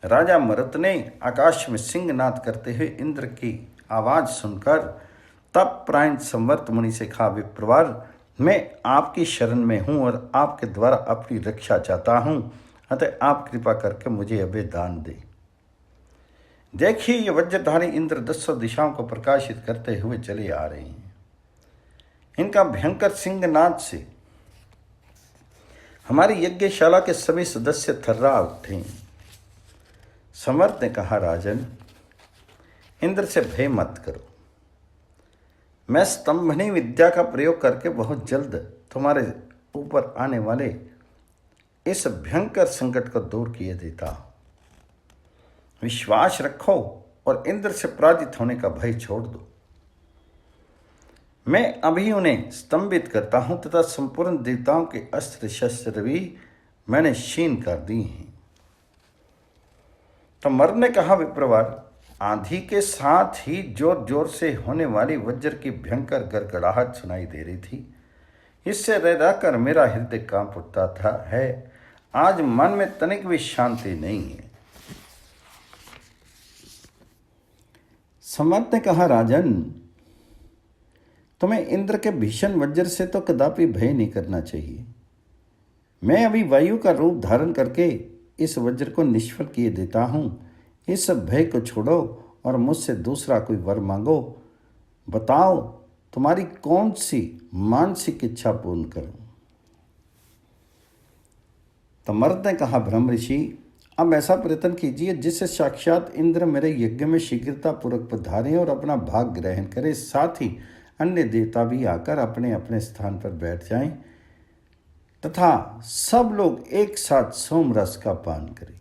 राजा मरुत ने आकाश में सिंहनाद करते हुए इंद्र की आवाज सुनकर तप प्रायण संवर्त मुनि से कहा, विप्रवर, मैं आपकी शरण में हूँ और आपके द्वारा अपनी रक्षा चाहता हूँ, अतः आप कृपा करके मुझे अभय दान दें। देखिए, ये वज्रधारी इंद्र 10 दिशाओं को प्रकाशित करते हुए चले आ रहे हैं। इनका भयंकर सिंहनाद से हमारी यज्ञशाला के सभी सदस्य थर्रा उठे। समर्थ ने कहा, राजन, इंद्र से भय मत करो। मैं स्तंभनी विद्या का प्रयोग करके बहुत जल्द तुम्हारे ऊपर आने वाले इस भयंकर संकट को दूर किए देता हूं। विश्वास रखो और इंद्र से पराजित होने का भय छोड़ दो। मैं अभी उन्हें स्तंभित करता हूं तथा संपूर्ण देवताओं के अस्त्र शस्त्र भी मैंने क्षीण कर दी हैं। तो मर्द ने कहा, विप्रवर, आंधी के साथ ही जोर जोर से होने वाली वज्र की भयंकर गड़गड़ाहट सुनाई दे रही थी। इससे रह रहकर मेरा हृदय कांप उठता था है। आज मन में तनिक भी शांति नहीं है। समर्थ ने कहा, राजन, तुम्हें इंद्र के भीषण वज्र से तो कदापि भय नहीं करना चाहिए। मैं अभी वायु का रूप धारण करके इस वज्र को निष्फल किए देता हूं। इस भय को छोड़ो और मुझसे दूसरा कोई वर मांगो। बताओ, तुम्हारी कौन सी मानसिक इच्छा पूर्ण करूं? तो मर्द ने कहा, ब्रह्म ऋषि, अब ऐसा प्रयत्न कीजिए जिससे साक्षात इंद्र मेरे यज्ञ में शीघ्रता पूर्वक पधारें और अपना भाग ग्रहण करें। साथ ही अन्य देवता भी आकर अपने अपने स्थान पर बैठ जाएं तथा सब लोग एक साथ सोमरस का पान करें।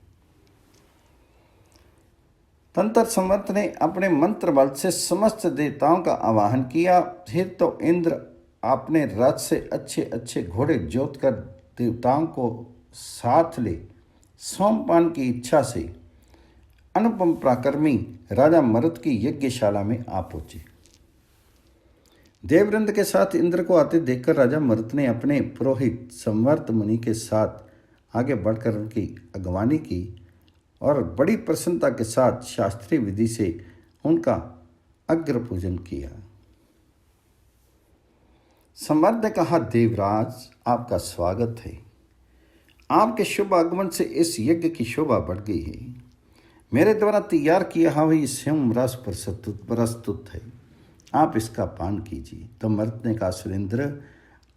तंत्र संवत ने अपने मंत्र बल से समस्त देवताओं का आवाहन किया। फिर तो इंद्र अपने रथ से अच्छे अच्छे घोड़े जोत कर देवताओं को साथ ले सोमपान की इच्छा से अनुपम पराक्रमी राजा मरुत की यज्ञशाला में आ पहुंचे। देववृंद के साथ इंद्र को आते देखकर राजा मरुत ने अपने पुरोहित संवर्त मुनि के साथ आगे बढ़कर उनकी अगवानी की और बड़ी प्रसन्नता के साथ शास्त्रीय विधि से उनका अग्र पूजन किया। संवर्त ने कहा, देवराज, आपका स्वागत है। आपके शुभ आगमन से इस यज्ञ की शोभा बढ़ गई है। मेरे द्वारा तैयार किया हुआ ये स्वयं रस प्रस्तुत है, आप इसका पान कीजिए। तो मर्द ने कहा, सुरेंद्र,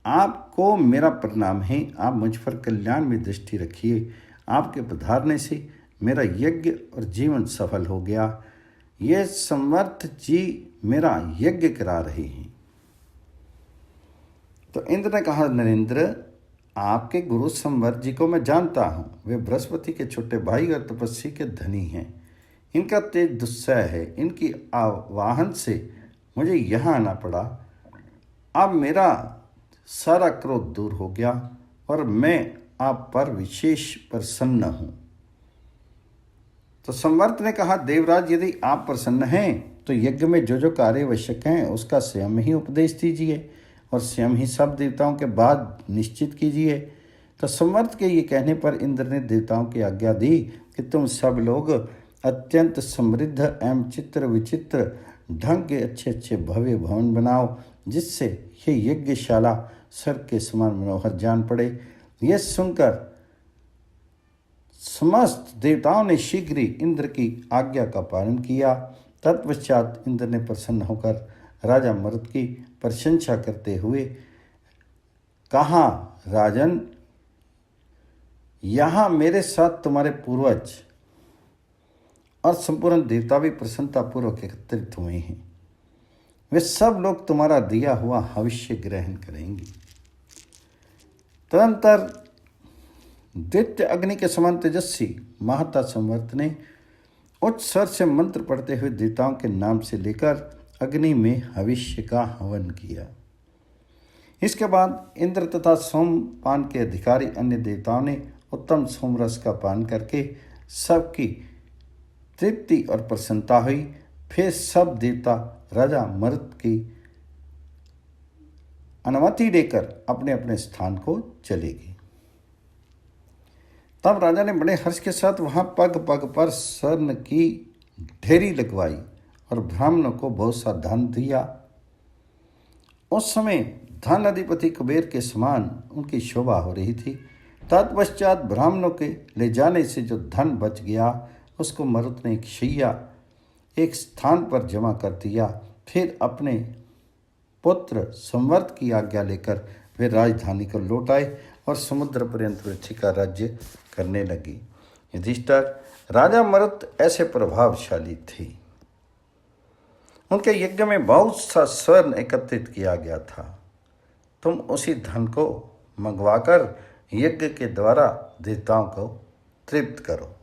आपको मेरा प्रणाम है। आप मुझ पर कल्याण में दृष्टि रखिए। आपके पधारने से मेरा यज्ञ और जीवन सफल हो गया। ये संवर्त जी मेरा यज्ञ करा रहे हैं। तो इंद्र ने कहा, नरेंद्र, आपके गुरु संवर्त जी को मैं जानता हूँ। वे बृहस्पति के छोटे भाई और तपस्वी के धनी हैं। इनका तेज दुस्सह है। इनकी आवाहन से मुझे यहाँ आना पड़ा। अब मेरा सारा क्रोध दूर हो गया और मैं आप पर विशेष प्रसन्न हूँ। तो संवर्त ने कहा, देवराज, यदि आप प्रसन्न हैं तो यज्ञ में जो जो कार्य आवश्यक हैं उसका स्वयं ही उपदेश दीजिए और स्वयं ही सब देवताओं के बाद निश्चित कीजिए। तो संवर्त के ये कहने पर इंद्र ने देवताओं की आज्ञा दी कि तुम सब लोग अत्यंत समृद्ध एवं चित्र विचित्र ढंग के अच्छे अच्छे भव्य भवन बनाओ, जिससे ये यज्ञशाला स्वर्ग के समान मनोहर जान पड़े। यह सुनकर समस्त देवताओं ने शीघ्र ही इंद्र की आज्ञा का पालन किया। तत्पश्चात इंद्र ने प्रसन्न होकर राजा मरुत की प्रशंसा करते हुए कहा, राजन, यहाँ मेरे साथ तुम्हारे पूर्वज और संपूर्ण देवता भी प्रसन्नतापूर्वक एकत्रित हुए हैं। वे सब लोग तुम्हारा दिया हुआ भविष्य ग्रहण करेंगे। तदंतर दैत्य अग्नि के समान तेजस्वी महता संवर्त ने उच्च स्वर से मंत्र पढ़ते हुए देवताओं के नाम से लेकर अग्नि में भविष्य का हवन किया। इसके बाद इंद्र तथा सोमपान के अधिकारी अन्य देवताओं ने उत्तम सोमरस का पान करके सबकी तृप्ति और प्रसन्नता हुई। फिर सब देवता राजा मरुत की अनुमति लेकर अपने अपने स्थान को चले गए। तब राजा ने बड़े हर्ष के साथ वहां पग पग पर स्वर्ण की ढेरी लगवाई और ब्राह्मणों को बहुत सा धन दिया। उस समय धन अधिपति कुबेर के समान उनकी शोभा हो रही थी। तत्पश्चात ब्राह्मणों के ले जाने से जो धन बच गया उसको मरुत ने एक स्थान पर जमा कर दिया। फिर अपने पुत्र संवर्त की आज्ञा लेकर वे राजधानी को लौट आए और समुद्र पर्यंत पृथ्वी का राज्य करने लगी। युधिष्ठिर, राजा मरुत ऐसे प्रभावशाली थे। उनके यज्ञ में बहुत सा स्वर्ण एकत्रित किया गया था। तुम उसी धन को मंगवाकर यज्ञ के द्वारा देवताओं को तृप्त करो।